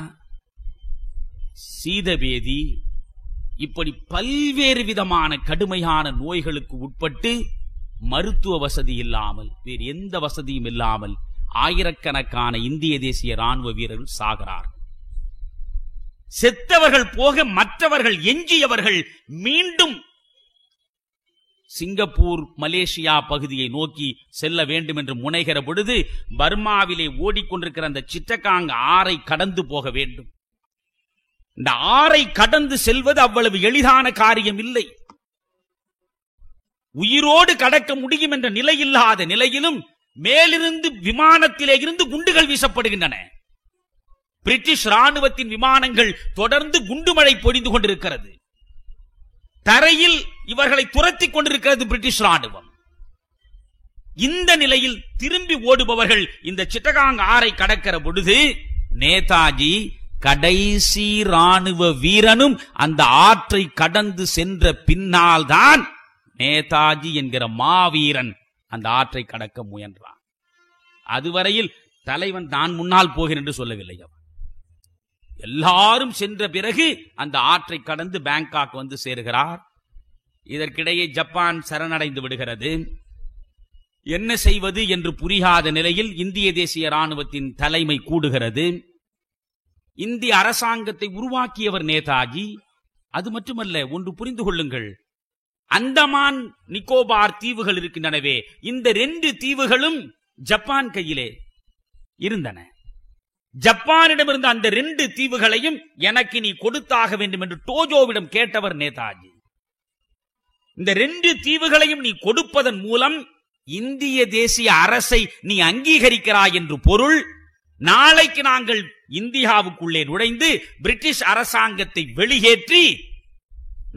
சீதபேதி, இப்படி பல்வேறு விதமான கடுமையான நோய்களுக்கு உட்பட்டு மருத்துவ வசதி இல்லாமல், வேறு எந்த வசதியும் இல்லாமல் ஆயிரக்கணக்கான இந்திய தேசிய ராணுவ வீரர்கள் சாகிறார்கள். செத்தவர்கள் போக மற்றவர்கள், எஞ்சியவர்கள் மீண்டும் சிங்கப்பூர், மலேசியா பகுதியை நோக்கி செல்ல வேண்டும் என்று முனைகிற பொழுது பர்மாவிலே ஓடிக்கொண்டிருக்கிற அந்த சிட்டகாங் ஆறை கடந்து போக வேண்டும். இந்த ஆறை கடந்து செல்வது அவ்வளவு எளிதான காரியம் இல்லை. உயிரோடு கடக்க முடியும் என்ற நிலை இல்லாத நிலையிலும் மேலிருந்து விமானத்திலே இருந்து குண்டுகள் வீசப்படுகின்றன. பிரிட்டிஷ் ராணுவத்தின் விமானங்கள் தொடர்ந்து குண்டுமழை பொழிந்து கொண்டிருக்கிறது. தரையில் இவர்களை துரத்தி கொண்டிருக்கிறது பிரிட்டிஷ் ராணுவம். இந்த நிலையில் திரும்பி ஓடுபவர்கள் இந்த சிட்டகாங் ஆறை கடக்கிற பொழுது நேதாஜி கடைசி ராணுவ வீரனும் அந்த ஆற்றை கடந்து சென்ற பின்னால் தான் நேதாஜி என்கிற மாவீரன் அந்த ஆற்றை கடக்க முயன்றான். அதுவரையில் தலைவன் தான் முன்னால் போகிறேன் என்று சொல்லவில்லை. அவர் எல்லாரும் சென்ற பிறகு அந்த ஆற்றை கடந்து பேங்காக் வந்து சேருகிறார். இதற்கிடையே ஜப்பான் சரணடைந்து விடுகிறது. என்ன செய்வது என்று புரியாத நிலையில் இந்திய தேசிய ராணுவத்தின் தலைமை கூடுகிறது. இந்திய அரசாங்கத்தை உருவாக்கியவர் நேதாஜி. அது மட்டுமல்ல, ஒன்று புரிந்து கொள்ளுங்கள், அந்தமான் நிக்கோபார் தீவுகள் இருக்கின்றனவே, இந்த 2 தீவுகளும் ஜப்பான் கையிலே இருந்தன. ஜப்பானிடமிருந்த அந்த 2 தீவுகளையும் எனக்கு நீ கொடுத்தாக வேண்டும் என்று டோஜோவிடம் கேட்டவர் நேதாஜி. இந்த 2 தீவுகளையும் நீ கொடுப்பதன் மூலம் இந்திய தேசிய அரசை நீ அங்கீகரிக்கிறாய் என்று பொருள். நாளைக்கு நாங்கள் இந்தியாவுக்குள்ளே நுழைந்து பிரிட்டிஷ் அரசாங்கத்தை வெளியேற்றி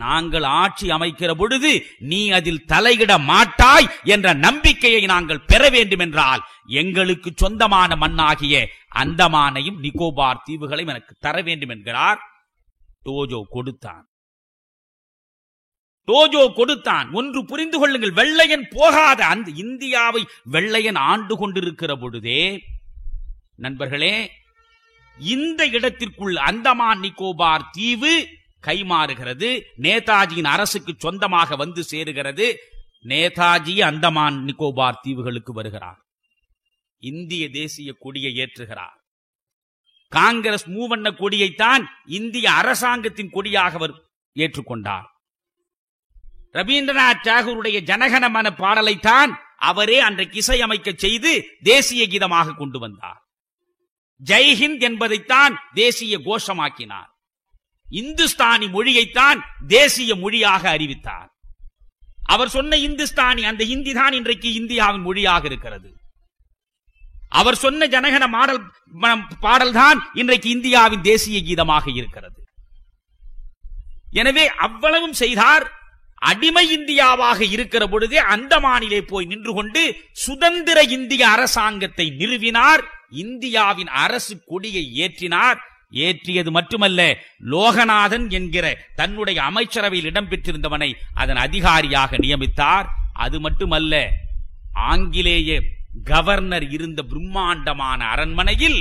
நாங்கள் ஆட்சி அமைக்கிற பொழுது நீ அதில் தலையிட மாட்டாய் என்ற நம்பிக்கையை நாங்கள் பெற வேண்டும் என்றால் எங்களுக்கு சொந்தமான மண்ணாகிய அந்தமானையும் நிக்கோபார் தீவுகளையும் எனக்கு தர வேண்டும் என்கிறார். டோஜோ கொடுத்தான். ஒன்று புரிந்து கொள்ளுங்கள், வெள்ளையன் போகாத அந்த இந்தியாவை வெள்ளையன் ஆண்டு கொண்டிருக்கிற பொழுதே நண்பர்களே, இந்த இடத்திற்குள் அந்தமான் நிக்கோபார் தீவு கைமாறுகிறது. நேதாஜியின் அரசுக்கு சொந்தமாக வந்து சேருகிறது. நேதாஜி அந்தமான் நிக்கோபார் தீவுகளுக்கு வருகிறார். இந்திய தேசிய கொடியை ஏற்றுகிறார். காங்கிரஸ் மூவண்ண கொடியைத்தான் இந்திய அரசாங்கத்தின் கொடியாக அவர் ஏற்றுக்கொண்டார். ரவீந்திரநாத் தாகூருடைய ஜனகணமன பாடலைத்தான் அவரே அன்றைக்கு இசையமைக்க செய்து தேசிய கீதமாக கொண்டு வந்தார். ஜெய்ஹிந்த் என்பதைத்தான் தேசிய கோஷமாக்கினார். இந்துஸ்தானி மொழியைத்தான் தேசிய மொழியாக அறிவித்தார். அவர் சொன்ன இந்துஸ்தானி, அந்த ஹிந்தி தான் இன்றைக்கு இந்தியாவின் மொழியாக இருக்கிறது. அவர் சொன்ன ஜனகண பாடல் தான் இன்றைக்கு இந்தியாவின் தேசிய கீதமாக இருக்கிறது. எனவே அவ்வளவும் செய்தார். அடிமை இந்தியாவாக இருக்கிற பொழுதே அந்தமானிலே போய் நின்று கொண்டு சுதந்திர இந்திய அரசாங்கத்தை நிறுவினார். இந்தியாவின் அரசு கொடியை ஏற்றினார். ஏற்றியது மட்டுமல்ல, லோகநாதன் என்கிற தன்னுடைய அமைச்சரவையில் இடம்பெற்றிருந்தவனை அதன் அதிகாரியாக நியமித்தார். அது மட்டுமல்ல, ஆங்கிலேய கவர்னர் இருந்த பிரம்மாண்டமான அரண்மனையில்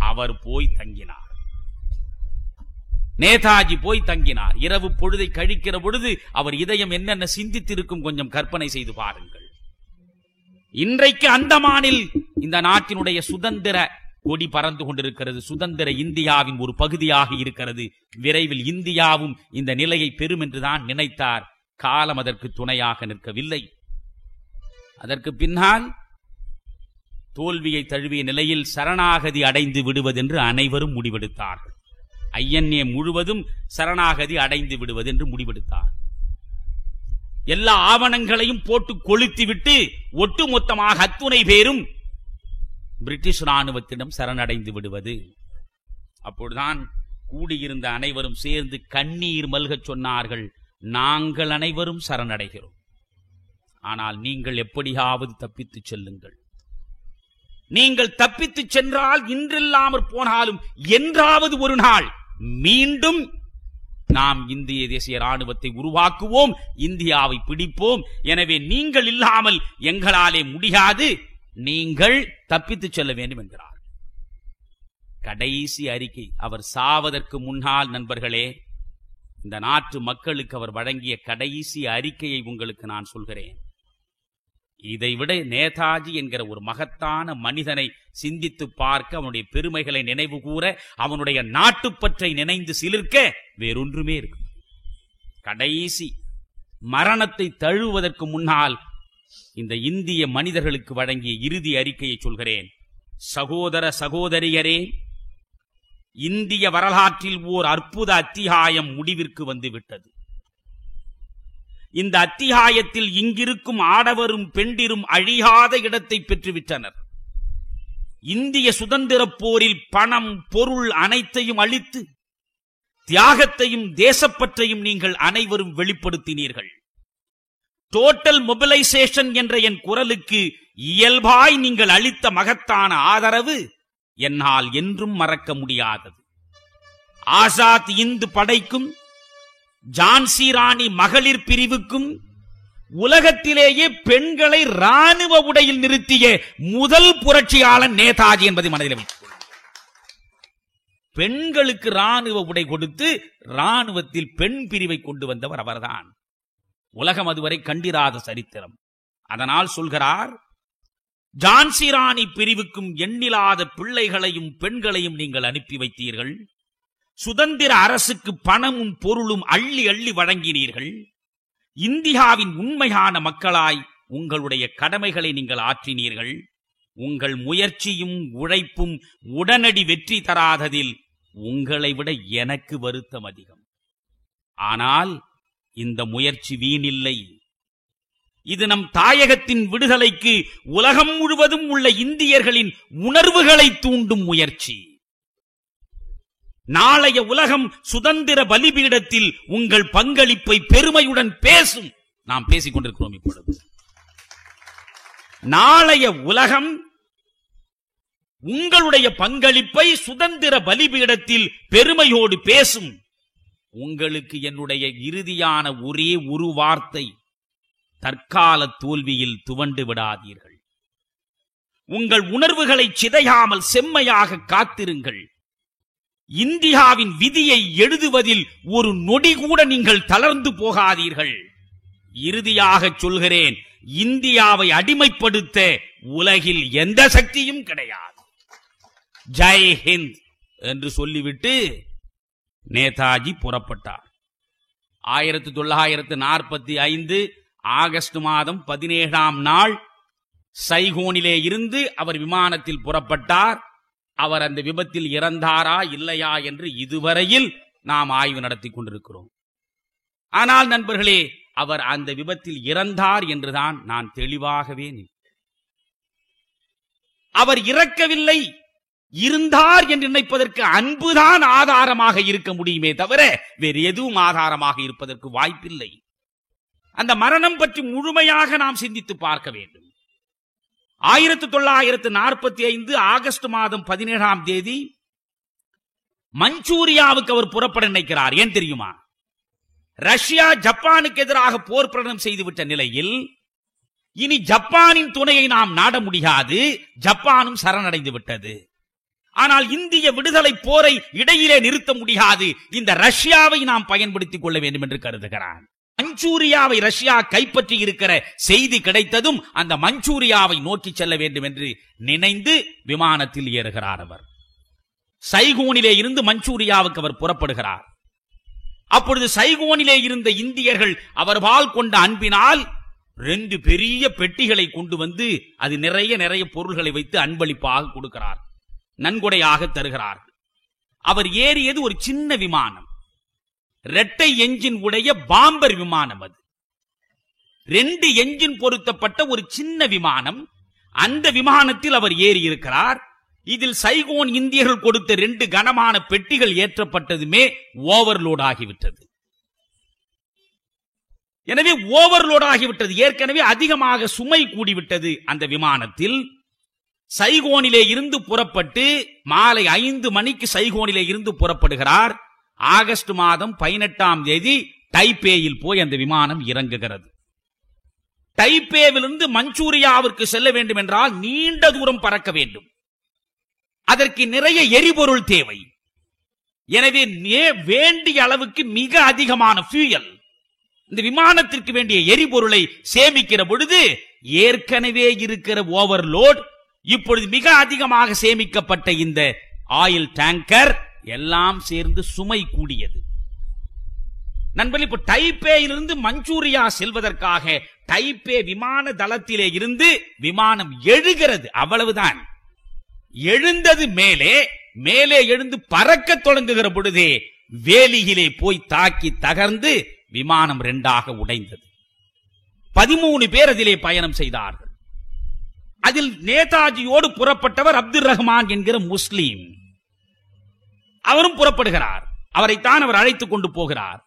அவர் போய் தங்கினார். நேதாஜி போய் தங்கினார். இரவு பொழுதை கழிக்கிற பொழுது அவர் இதயம் என்னென்ன சிந்தித்திருக்கும் கொஞ்சம் கற்பனை செய்து பாருங்கள். இன்றைக்கு அந்தமானில் இந்த நாட்டினுடைய சுதந்திர கொடி பறந்து கொண்டிருக்கிறது. சுதந்திர இந்தியாவின் ஒரு பகுதியாக இருக்கிறது. விரைவில் இந்தியாவும் இந்த நிலையை பெறும் என்றுதான் நினைத்தார். காலம் அதற்கு துணையாக நிற்கவில்லை. அதற்கு பின்னால் தோல்வியை தழுவிய நிலையில் சரணாகதி அடைந்து விடுவதென்று அனைவரும் முடிவெடுத்தார்கள். ஐஎன்ஏ முழுவதும் சரணாகதி அடைந்து விடுவது என்று முடிவெடுத்தார். எல்லா ஆவணங்களையும் போட்டு கொளுத்திவிட்டு ஒட்டுமொத்தமாக அத்துணை பேரும் பிரிட்டிஷ் ராணுவத்திடம் சரணடைந்து விடுவது. அப்பொழுதுதான் கூடியிருந்த அனைவரும் சேர்ந்து கண்ணீர் மல்கச் சொன்னார்கள், நாங்கள் அனைவரும் சரணடைகிறோம், ஆனால் நீங்கள் எப்படியாவது தப்பித்துச் செல்லுங்கள். நீங்கள் தப்பித்துச் சென்றால் இன்றில்லாமற் போனாலும் என்றாவது ஒரு நாள் மீண்டும் நாம் இந்திய தேசிய ராணுவத்தை உருவாக்குவோம், இந்தியாவை பிடிப்போம். எனவே நீங்கள் இல்லாமல் எங்களாலே முடியாது, நீங்கள் தப்பித்துச் செல்ல வேண்டும் என்கிறார். கடைசி அறிக்கை அவர் சாவதற்கு முன்னால் நண்பர்களே, இந்த நாட்டு மக்களுக்கு அவர் வழங்கிய கடைசி அறிக்கையை உங்களுக்கு நான் சொல்கிறேன். இதைவிட நேதாஜி என்கிற ஒரு மகத்தான மனிதனை சிந்தித்து பார்க்க, அவனுடைய பெருமைகளை நினைவு கூற, அவனுடைய நாட்டுப்பற்றை நினைந்து சிலிர்க்க வேறொன்றுமே இருக்கு. கடைசி மரணத்தை தழுவதற்கு முன்னால் இந்த இந்திய மனிதர்களுக்கு வழங்கிய இறுதி அறிக்கையை சொல்கிறேன். சகோதர சகோதரியரே, இந்திய வரலாற்றில் ஓர் அற்புத அத்தியாயம் முடிவிற்கு வந்துவிட்டது. இந்த அத்தியாயத்தில் இங்கிருக்கும் ஆடவரும் பெண்டிரும் அழியாத இடத்தை பெற்றுவிட்டனர். இந்திய சுதந்திர போரில் பணம் பொருள் அனைத்தையும் அளித்து தியாகத்தையும் தேசப்பற்றையும் நீங்கள் அனைவரும் வெளிப்படுத்தினீர்கள். டோட்டல் மொபிலைசேஷன் என்ற என் குரலுக்கு இயல்பாய் நீங்கள் அளித்த மகத்தான ஆதரவு என்னால் என்றும் மறக்க முடியாதது. ஆசாத் இந்து படைக்கும், ஜான்சி ராணி மகளிர் பிரிவுக்கும், உலகத்திலேயே பெண்களை ராணுவ உடையில் நிறுத்திய முதல் புரட்சியாளன் நேதாஜி என்பதை மனதில் வைத்துக் கொள்ளுங்கள். பெண்களுக்கு ராணுவ உடை கொடுத்து ராணுவத்தில் பெண் பிரிவை கொண்டு வந்தவர் அவர்தான். உலகம் அதுவரை கண்டிராத சரித்திரம். அதனால் சொல்கிறார், ஜான்சி ராணி பிரிவுக்கும் எண்ணிலாத பிள்ளைகளையும் பெண்களையும் நீங்கள் அனுப்பி வைத்தீர்கள். சுதந்திர அரசுக்கு பணமும் பொருளும் அள்ளி அள்ளி வழங்கினீர்கள். இந்தியாவின் உண்மையான மக்களாய் உங்களுடைய கடமைகளை நீங்கள் ஆற்றினீர்கள். உங்கள் முயற்சியும் உழைப்பும் உடனடி வெற்றி தராததில் உங்களை விட எனக்கு வருத்தம் அதிகம். ஆனால் இந்த முயற்சி வீணில்லை. இது நம் தாயகத்தின் விடுதலைக்கு உலகம் முழுவதும் உள்ள இந்தியர்களின் உணர்வுகளை தூண்டும் முயற்சி. நாளைய உலகம் சுதந்திர பலிபீடத்தில் உங்கள் பங்களிப்பை பெருமையுடன் பேசும். நாம் பேசிக் கொண்டிருக்கிறோம் இப்பொழுது. நாளைய உலகம் உங்களுடைய பங்களிப்பை சுதந்திர பலிபீடத்தில் பெருமையோடு பேசும். உங்களுக்கு என்னுடைய இறுதியான ஒரே ஒரு வார்த்தை, தற்கால தோல்வியில் துவண்டு விடாதீர்கள். உங்கள் உணர்வுகளை சிதையாமல் செம்மையாக காத்திருங்கள். இந்தியாவின் விதியை எழுதுவதில் ஒரு நொடி கூட நீங்கள் தளர்ந்து போகாதீர்கள். இறுதியாக சொல்கிறேன், இந்தியாவை அடிமைப்படுத்த உலகில் எந்த சக்தியும் கிடையாது. ஜெய் ஹிந்த் என்று சொல்லிவிட்டு நேதாஜி புறப்பட்டார். 1945 ஆகஸ்ட் மாதம் 17ஆம் நாள் சைகோனிலே இருந்து அவர் விமானத்தில் புறப்பட்டார். அவர் அந்த விபத்தில் இறந்தாரா இல்லையா என்று இதுவரையில் நாம் ஆய்வு நடத்தி கொண்டிருக்கிறோம். ஆனால் நண்பர்களே, அவர் அந்த விபத்தில் இறந்தார் என்றுதான் நான் தெளிவாகவே அவர் இறக்கவில்லை, இருந்தார் என்று நினைப்பதற்கு அன்புதான் ஆதாரமாக இருக்க முடியுமே தவிர வேறு எதுவும் ஆதாரமாக இருப்பதற்கு வாய்ப்பில்லை. அந்த மரணம் பற்றி முழுமையாக நாம் சிந்தித்து பார்க்க வேண்டும். 1945 ஆகஸ்ட் மாதம் 17ஆம் தேதி மஞ்சூரியாவுக்கு அவர் புறப்பட நினைக்கிறார். ஏன் தெரியுமா? ரஷ்யா ஜப்பானுக்கு எதிராக போர் பிரகடனம் செய்துவிட்ட நிலையில் இனி ஜப்பானின் துணையை நாம் நாட முடியாது, ஜப்பானும் சரணடைந்து விட்டது. ஆனால் இந்திய விடுதலை போரை இடையிலே நிறுத்த முடியாது, இந்த ரஷ்யாவை நாம் பயன்படுத்திக் கொள்ள வேண்டும் என்று கருதுகிறார். மஞ்சூரியாவை ரஷ்யா கைப்பற்றி இருக்கிற செய்தி கிடைத்ததும் அந்த மஞ்சூரியாவை நோக்கி செல்ல வேண்டும் என்று நினைந்து விமானத்தில் ஏறுகிறார். அவர் சைகோனிலே இருந்து மஞ்சூரியாவுக்கு அவர் புறப்படுகிறார். அப்பொழுது சைகோனிலே இருந்த இந்தியர்கள் அவர்பால் கொண்ட அன்பினால் 2 பெரிய பெட்டிகளை கொண்டு வந்து அது நிறைய பொருள்களை வைத்து அன்பளிப்பாக கொடுக்கிறார், நன்கொடையாக தருகிறார்கள். அவர் ஏறியது ஒரு சின்ன விமானம், 2 என்ஜின் உடைய பாம்பர் விமானம். அது 2 என்ஜின் பொருத்தப்பட்ட ஒரு சின்ன விமானம். அந்த விமானத்தில் அவர் ஏறி இருக்கிறார். இதில் சைகோன் இந்தியர்கள் கொடுத்த 2 கனமான பெட்டிகள் ஏற்றப்பட்டதுமே ஓவர்லோட் ஆகிவிட்டது. எனவே ஓவர்லோட் ஆகிவிட்டது, ஏற்கனவே அதிகமாக சுமை கூடிவிட்டது அந்த விமானத்தில். சைகோனிலே இருந்து புறப்பட்டு மாலை 5 மணிக்கு சைகோனிலே இருந்து புறப்படுகிறார். ஆகஸ்ட் மாதம் 18ஆம் தேதி டைப்பேயில் போய் அந்த விமானம் இறங்குகிறது. டைப்பேவிலிருந்து மஞ்சூரியாவிற்கு செல்ல வேண்டும் என்றால் நீண்ட தூரம் பறக்க வேண்டும். அதற்கு நிறைய எரிபொருள் தேவை. எனவே வேண்டிய அளவுக்கு மிக அதிகமான ஃபியூயல், இந்த விமானத்திற்கு வேண்டிய எரிபொருளை சேமிக்கிற பொழுது ஏற்கனவே இருக்கிற ஓவர்லோட், இப்பொழுது மிக அதிகமாக சேமிக்கப்பட்ட இந்த ஆயில் டேங்கர் எல்லாம் சேர்ந்து சுமை கூடியது. நண்பர்கள், இப்ப டைப்பேயிலிருந்து மஞ்சூரியா செல்வதற்காக டைப்பே விமான தளத்திலே இருந்து விமானம் எழுகிறது, அவ்வளவுதான். எழுந்தது மேலே எழுந்து பறக்க தொடங்குகிற பொழுதே வேலியிலே போய் தாக்கி தகர்ந்து விமானம் 2ஆக உடைந்தது. 13 பேர் அதிலே பயணம் செய்தார்கள். அதில் நேதாஜியோடு புறப்பட்டவர் அப்துல் ரஹ்மான் என்கிற முஸ்லீம். அவரும் புறப்படுகிறார். அவரைத்தான் அவர் அழைத்துக் கொண்டு போகிறார்.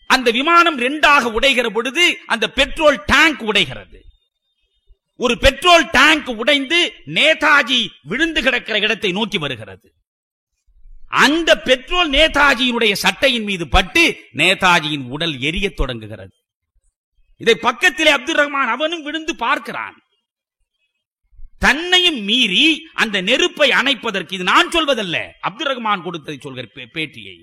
அந்த விமானம் 2ஆக உடைகிற பொழுது அந்த பெட்ரோல் டேங்க் உடைகிறது. ஒரு பெட்ரோல் டேங்க் உடைந்து நேதாஜி விழுந்து கிடக்கிற இடத்தை நோக்கி வருகிறது. அந்த பெட்ரோல் நேதாஜியினுடைய சட்டையின் மீது பட்டு நேதாஜியின் உடல் எரிய தொடங்குகிறது. இதை பக்கத்திலே அப்துல் ரஹ்மான் அவனும் விழுந்து பார்க்கிறான். தன்னையும் மீறி அந்த நெருப்பை அணைப்பதற்கு, இது நான் சொல்வதல்ல, அப்துல் ரஹ்மான் கொடுத்ததை சொல்கிற பேட்டியை.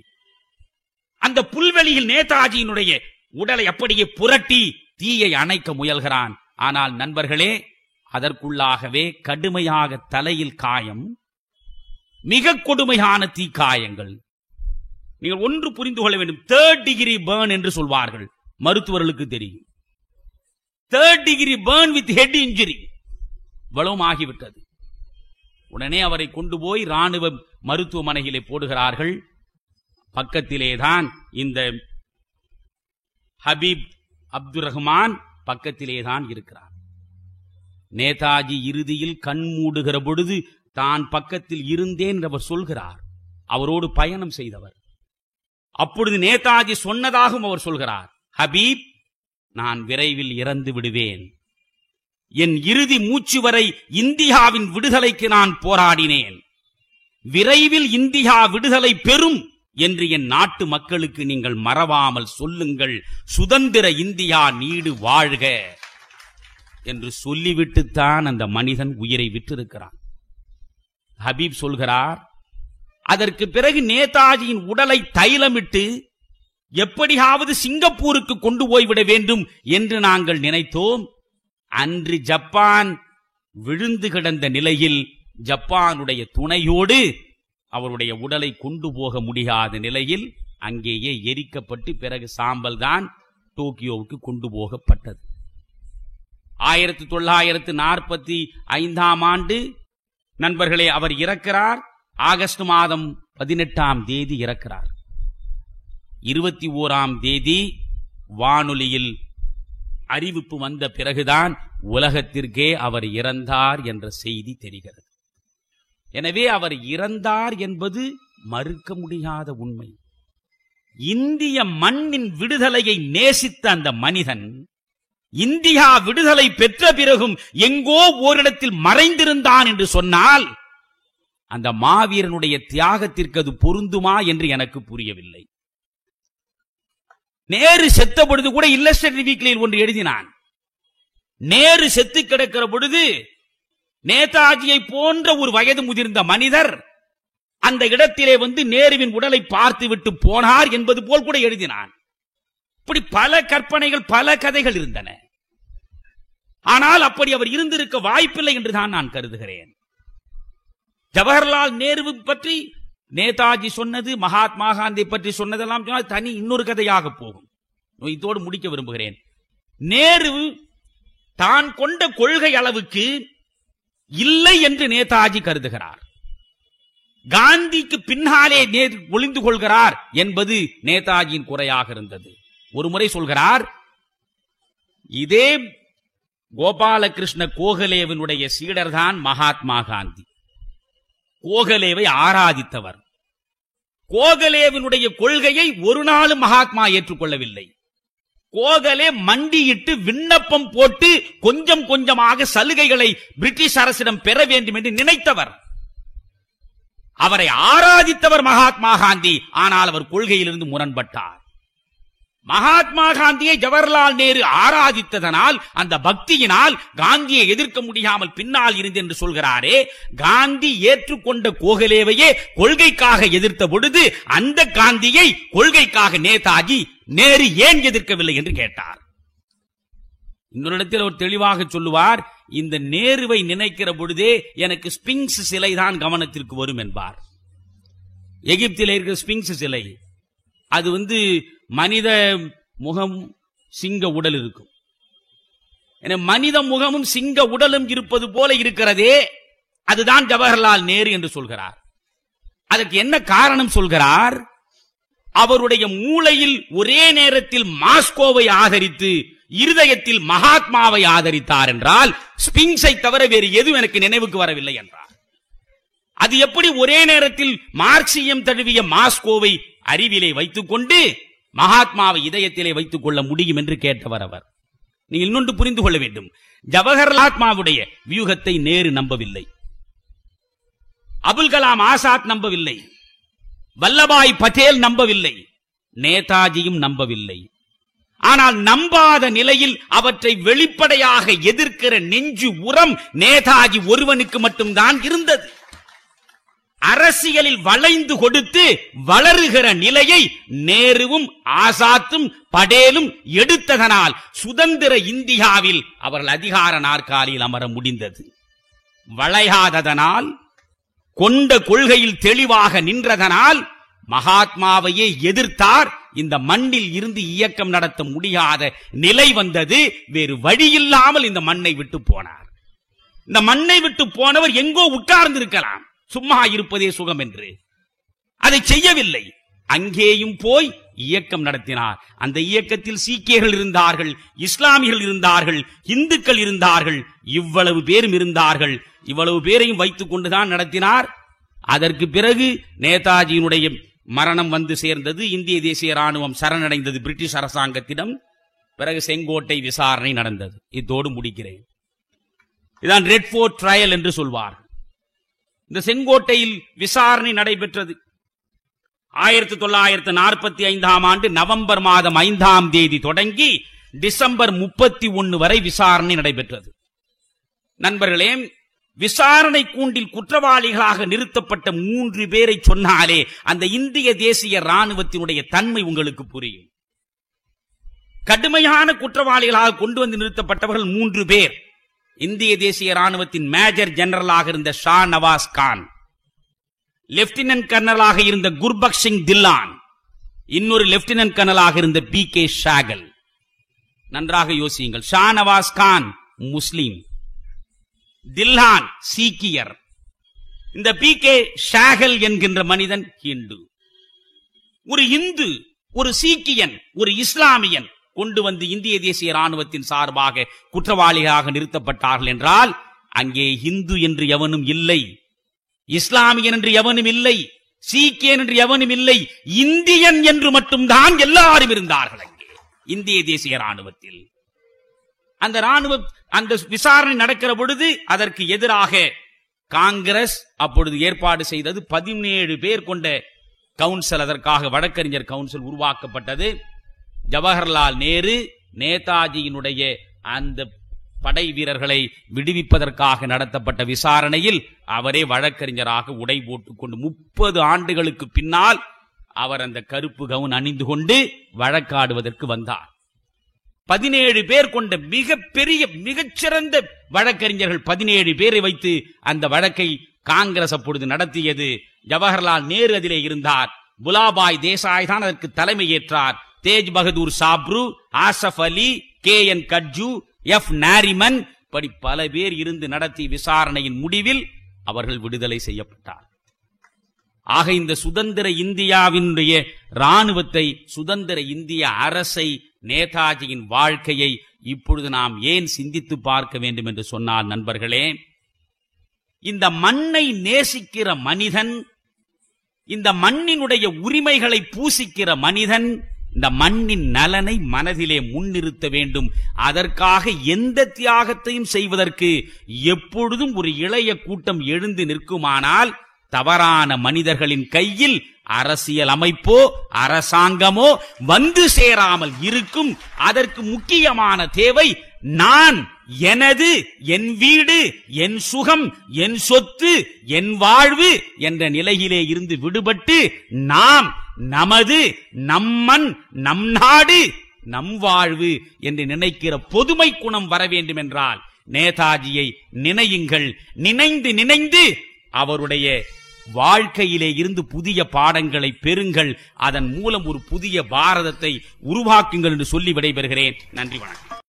அந்த புல்வெளியில் நேதாஜியினுடைய உடலை அப்படியே புரட்டி தீயை அணைக்க முயல்கிறான். ஆனால் நண்பர்களே, அதற்குள்ளாகவே கடுமையாக தலையில் காயம், மிக கொடுமையான தீக்காயங்கள். நீங்கள் ஒன்று புரிந்து கொள்ள வேண்டும், 3rd degree burn என்று சொல்வார்கள், மருத்துவர்களுக்கு தெரியும். 3rd degree burn with head injury இவ்வளவும் ஆகிவிட்டது. உடனே அவரை கொண்டு போய் ராணுவ மருத்துவமனையிலே போடுகிறார்கள். பக்கத்திலேதான் இந்த ஹபீப் அப்துல் ரஹ்மான் பக்கத்திலேதான் இருக்கிறார். நேதாஜி இறுதியில் கண் மூடுகிற பொழுது தான் பக்கத்தில் இருந்தேன் என்று அவர் சொல்கிறார். அவரோடு பயணம் செய்தவர். அப்பொழுது நேதாஜி சொன்னதாகவும் அவர் சொல்கிறார், ஹபீப், நான் விரைவில் இறந்து விடுவேன். என் இறுதி மூச்சு வரை இந்தியாவின் விடுதலைக்கு நான் போராடினேன். விரைவில் இந்தியா விடுதலை பெறும் என்று என் நாட்டு மக்களுக்கு நீங்கள் மறவாமல் சொல்லுங்கள். சுதந்திர இந்தியா நீடு வாழ்க என்று சொல்லிவிட்டுத்தான் அந்த மனிதன் உயிரை விட்டிருக்கிறான். ஹபீப் சொல்கிறார், அதற்கு பிறகு நேதாஜியின் உடலை தைலமிட்டு எப்படியாவது சிங்கப்பூருக்கு கொண்டு போய்விட வேண்டும் என்று நாங்கள் நினைத்தோம். அன்று ஜப்பான் விழுந்து கிடந்த நிலையில் ஜப்பானுடைய துணையோடு அவருடைய உடலை கொண்டு போக முடியாத நிலையில் அங்கேயே எரிக்கப்பட்டு பிறகு சாம்பல் தான் டோக்கியோவுக்கு கொண்டு போகப்பட்டது. 1945 ஆண்டு நண்பர்களே அவர் இறக்கிறார். ஆகஸ்ட் மாதம் 18 இறக்கிறார். 21 வானொலியில் அறிவிப்பு வந்த பிறகுதான் உலகத்திற்கே அவர் இறந்தார் என்ற செய்தி தெரிகிறது. எனவே அவர் இறந்தார் என்பது மறுக்க முடியாத உண்மை. இந்திய மண்ணின் விடுதலையை நேசித்த அந்த மனிதன் இந்தியா விடுதலை பெற்ற பிறகும் எங்கோ ஓரிடத்தில் மறைந்திருந்தான் என்று சொன்னால் அந்த மாவீரனுடைய தியாகத்திற்கு அது பொருந்துமா என்று எனக்கு புரியவில்லை. நேரு செத்த பொழுது கூட இல்லஸ்ட்ரேட்டட் வீக்லியில் ஒன்று எழுதினான். நேரு செத்து கிடக்கிற பொழுது நேதாஜியை போன்ற ஒரு வயது முதிர்ந்த மனிதர் அந்த இடத்திலே வந்து நேருவின் உடலை பார்த்து விட்டு போனார் என்பது போல் கூட எழுதினான். இப்படி பல கற்பனைகள், பல கதைகள் இருந்தன. ஆனால் அப்படி அவர் இருந்திருக்க வாய்ப்பில்லை என்றுதான் நான் கருதுகிறேன். ஜவஹர்லால் நேரு பற்றி நேதாஜி சொன்னது, மகாத்மா காந்தி பற்றி சொன்னதெல்லாம் சொன்னால் தனி இன்னொரு கதையாக போகும். இதோடு முடிக்க விரும்புகிறேன். நேரு தான் கொண்ட கொள்கை அளவுக்கு இல்லை என்று நேதாஜி கருதுகிறார். காந்திக்கு பின்னாலே நேரு ஒளிந்து கொள்கிறார் என்பது நேதாஜியின் குறையாக இருந்தது. ஒரு முறை சொல்கிறார், இதே கோபாலகிருஷ்ண கோகலேவினுடைய சீடர்தான் மகாத்மா காந்தி. கோகலேவை ஆராதித்தவர். கோகலேவினுடைய கொள்கையை ஒரு நாளும் மகாத்மா ஏற்றுக்கொள்ளவில்லை. கோகலே மண்டியிட்டு விண்ணப்பம் போட்டு கொஞ்சம் கொஞ்சமாக சலுகைகளை பிரிட்டிஷ் அரசிடம் பெற வேண்டும் என்று நினைத்தவர். அவரை ஆராதித்தவர் மகாத்மா காந்தி. ஆனால் அவர் கொள்கையிலிருந்து முரண்பட்டார். மகாத்மா காந்தியை ஜவஹர்லால் நேரு ஆராதித்ததனால், அந்த பக்தியினால் காந்தியை எதிர்க்க முடியாமல் பின்னால் இருந்து என்று சொல்கிறாரே, காந்தி ஏற்றுக்கொண்ட கோகலேவையே கொள்கைக்காக எதிர்த்த பொழுது அந்த காந்தியை கொள்கைக்காக நேதாஜி நேரு ஏன் எதிர்க்கவில்லை என்று கேட்டார். இன்னொரு இடத்தில் அவர் தெளிவாக சொல்லுவார், இந்த நேருவை நினைக்கிற பொழுதே எனக்கு ஸ்பிங்ஸ் சிலைதான் கவனத்திற்கு வரும் என்பார். எகிப்தில் இருக்கிற ஸ்பிங்ஸ் சிலை, அது மனித முகம், சிங்க உடல் இருக்கும். மனித முகமும் சிங்க உடலும் இருப்பது போல இருக்கிறதே, அதுதான் ஜவஹர்லால் நேரு என்று சொல்கிறார். அதற்கு என்ன காரணம் சொல்கிறார்? அவருடைய மூளையில் ஒரே நேரத்தில் மாஸ்கோவை ஆதரித்து இருதயத்தில் மகாத்மாவை ஆதரித்தார் என்றால் ஸ்பிங்ஸை தவிர வேறு எதுவும் எனக்கு நினைவுக்கு வரவில்லை என்றார். அது எப்படி ஒரே நேரத்தில் மார்க்சியம் தழுவிய மாஸ்கோவை அறிவிலே வைத்துக் கொண்டு மகாத்மாவை இதயத்திலே வைத்துக் கொள்ள முடியும் என்று கேட்டவர் அவர். நீங்கள் இன்னொன்று புரிந்து கொள்ள வேண்டும், ஜவஹர்லாத்மாவுடைய வியூகத்தை நேரு நம்பவில்லை, அபுல் கலாம் ஆசாத் நம்பவில்லை, வல்லபாய் பட்டேல் நம்பவில்லை, நேதாஜியும் நம்பவில்லை. ஆனால் நம்பாத நிலையில் அவற்றை வெளிப்படையாக எதிர்க்கிற நெஞ்சு உரம் நேதாஜி ஒருவனுக்கு மட்டும்தான் இருந்தது. அரசியலில் வளைந்து கொடுத்து வளருகிற நிலையை நேருவும் ஆசாத்தும் படேலும் எடுத்ததனால் சுதந்திர இந்தியாவில் அவர்கள் அதிகார நாற்காலியில் அமர முடிந்தது. வளையாததனால், கொண்ட கொள்கையில் தெளிவாக நின்றதனால் மகாத்மாவையே எதிர்த்தார். இந்த மண்ணில் இருந்து இயக்கம் நடத்த முடியாத நிலை வந்தது. வேறு வழியில்லாமல் இந்த மண்ணை விட்டு போனார். இந்த மண்ணை விட்டு போனவர் எங்கோ உட்கார்ந்து இருக்கலாம், சும்மா இருப்பதே சுகம் என்று. அதை செய்யவில்லை. அங்கேயும் போய் இயக்கம் நடத்தினார். அந்த இயக்கத்தில் சீக்கியர்கள் இருந்தார்கள், இஸ்லாமியர்கள் இருந்தார்கள், இந்துக்கள் இருந்தார்கள், இவ்வளவு பேரும் இருந்தார்கள். இவ்வளவு பேரையும் வைத்துக் கொண்டுதான் நடத்தினார். அதற்கு பிறகு நேதாஜியினுடைய மரணம் வந்து சேர்ந்தது. இந்திய தேசிய ராணுவம் சரணடைந்தது பிரிட்டிஷ் அரசாங்கத்திடம். பிறகு செங்கோட்டை விசாரணை நடந்தது. இதோடு முடிக்கிறேன். இதான் ரெட் ஃபோர்ட் ட்ரையல் என்று சொல்வார். இந்த செங்கோட்டையில் விசாரணை நடைபெற்றது. 1945 ஆண்டு நவம்பர் மாதம் 5ஆம் தேதி தொடங்கி டிசம்பர் 31 வரை விசாரணை நடைபெற்றது. நண்பர்களே, விசாரணை கூண்டில் குற்றவாளிகளாக நிறுத்தப்பட்ட 3 பேரை சொன்னாலே அந்த இந்திய தேசிய ராணுவத்தினுடைய தன்மை உங்களுக்கு புரியும். கடுமையான குற்றவாளிகளாக கொண்டு வந்து நிறுத்தப்பட்டவர்கள் 3 பேர். இந்திய தேசிய ராணுவத்தின் மேஜர் ஜெனரலாக இருந்த ஷா நவாஸ் கான், லெப்டினன்ட் கர்னலாக இருந்த குர்பக்ஷ் சிங் தில்லான், இன்னொரு லெப்டினன்ட் கர்னலாக இருந்த PK ஷாகல். நன்றாக யோசியுங்கள். ஷா நவாஸ் கான் முஸ்லிம், தில்லான் சீக்கியர், இந்த PK ஷாகல் என்கின்ற மனிதன் ஹிந்து. ஒரு இந்து, ஒரு சீக்கியன், ஒரு இஸ்லாமியன் கொண்டு வந்து இந்திய தேசிய ராணுவத்தின் சார்பாக குற்றவாளிகளாக நிறுத்தப்பட்டார்கள் என்றால் அங்கே இந்து என்று எவனும் இல்லை, இஸ்லாமியன் என்று எவனும் இல்லை, சீக்கியன் என்று எவனும் இல்லை, இந்தியன் என்று மட்டும்தான் எல்லாரும் இருந்தார்கள் அங்கே இந்திய தேசிய ராணுவத்தில். அந்த ராணுவ அந்த விசாரணை நடக்கிற பொழுது அதற்கு எதிராக காங்கிரஸ் அப்பொழுது ஏற்பாடு செய்தது. 17 பேர் கொண்ட கவுன்சில், அதற்காக வழக்கறிஞர் கவுன்சில் உருவாக்கப்பட்டது. ஜவஹர்லால் நேரு நேதாஜியினுடைய அந்த படை வீரர்களை விடுவிப்பதற்காக நடத்தப்பட்ட விசாரணையில் அவரே வழக்கறிஞராக உடை போட்டுக் கொண்டு 30 ஆண்டுகளுக்கு பின்னால் அவர் அந்த கருப்பு கவுன் அணிந்து கொண்டு வழக்காடுவதற்கு வந்தார். 17 பேர் கொண்ட மிகப்பெரிய மிகச்சிறந்த வழக்கறிஞர்கள் 17 பேரை வைத்து அந்த வழக்கை காங்கிரஸ் அப்பொழுது நடத்தியது. ஜவஹர்லால் நேரு அதிலே இருந்தார். புலாபாய் தேசாய் தான் அதற்கு தலைமை ஏற்றார். தேஜ் பகதூர் சாப்ரு, ஆசப் அலி, KN கட்ஜு, F நாரிமன், இப்படி பல பேர் இருந்து நடத்திய விசாரணையின் முடிவில் அவர்கள் விடுதலை செய்யப்பட்டார். ஆக இந்த சுதந்திர இந்தியாவினுடைய ராணுவத்தை, சுதந்திர இந்திய அரசை, நேதாஜியின் வாழ்க்கையை இப்பொழுது நாம் ஏன் சிந்தித்து பார்க்க வேண்டும் என்று சொன்னால், நண்பர்களே, இந்த மண்ணை நேசிக்கிற மனிதன், இந்த மண்ணினுடைய உரிமைகளை பூசிக்கிற மனிதன் இந்த மண்ணின் நலனை மனதிலே முன்னிறுத்த வேண்டும். அதற்காக எந்த தியாகத்தையும் செய்வதற்கு எப்பொழுதும் ஒரு இளைய கூட்டம் எழுந்து நிற்குமானால் தவறான மனிதர்களின் கையில் அரசியல் அமைப்போ அரசாங்கமோ வந்து சேராமல் இருக்கும். அதற்கு முக்கியமான தேவை நான், எனது, என் வீடு, என் சுகம், என் சொத்து, என் வாழ்வு என்ற நிலையிலே இருந்து விடுபட்டு நாம், நமது, நம்மன், நம் நாடு, நம் வாழ்வு என்று நினைக்கிற பொதுமை குணம் வர வேண்டும் என்றால் நேதாஜியை நினையுங்கள். நினைந்து நினைந்து அவருடைய வாழ்க்கையிலே இருந்து புதிய பாடங்களை பெறுங்கள். அதன் மூலம் ஒரு புதிய பாரதத்தை உருவாக்குங்கள் என்று சொல்லி விடைபெறுகிறேன். நன்றி, வணக்கம்.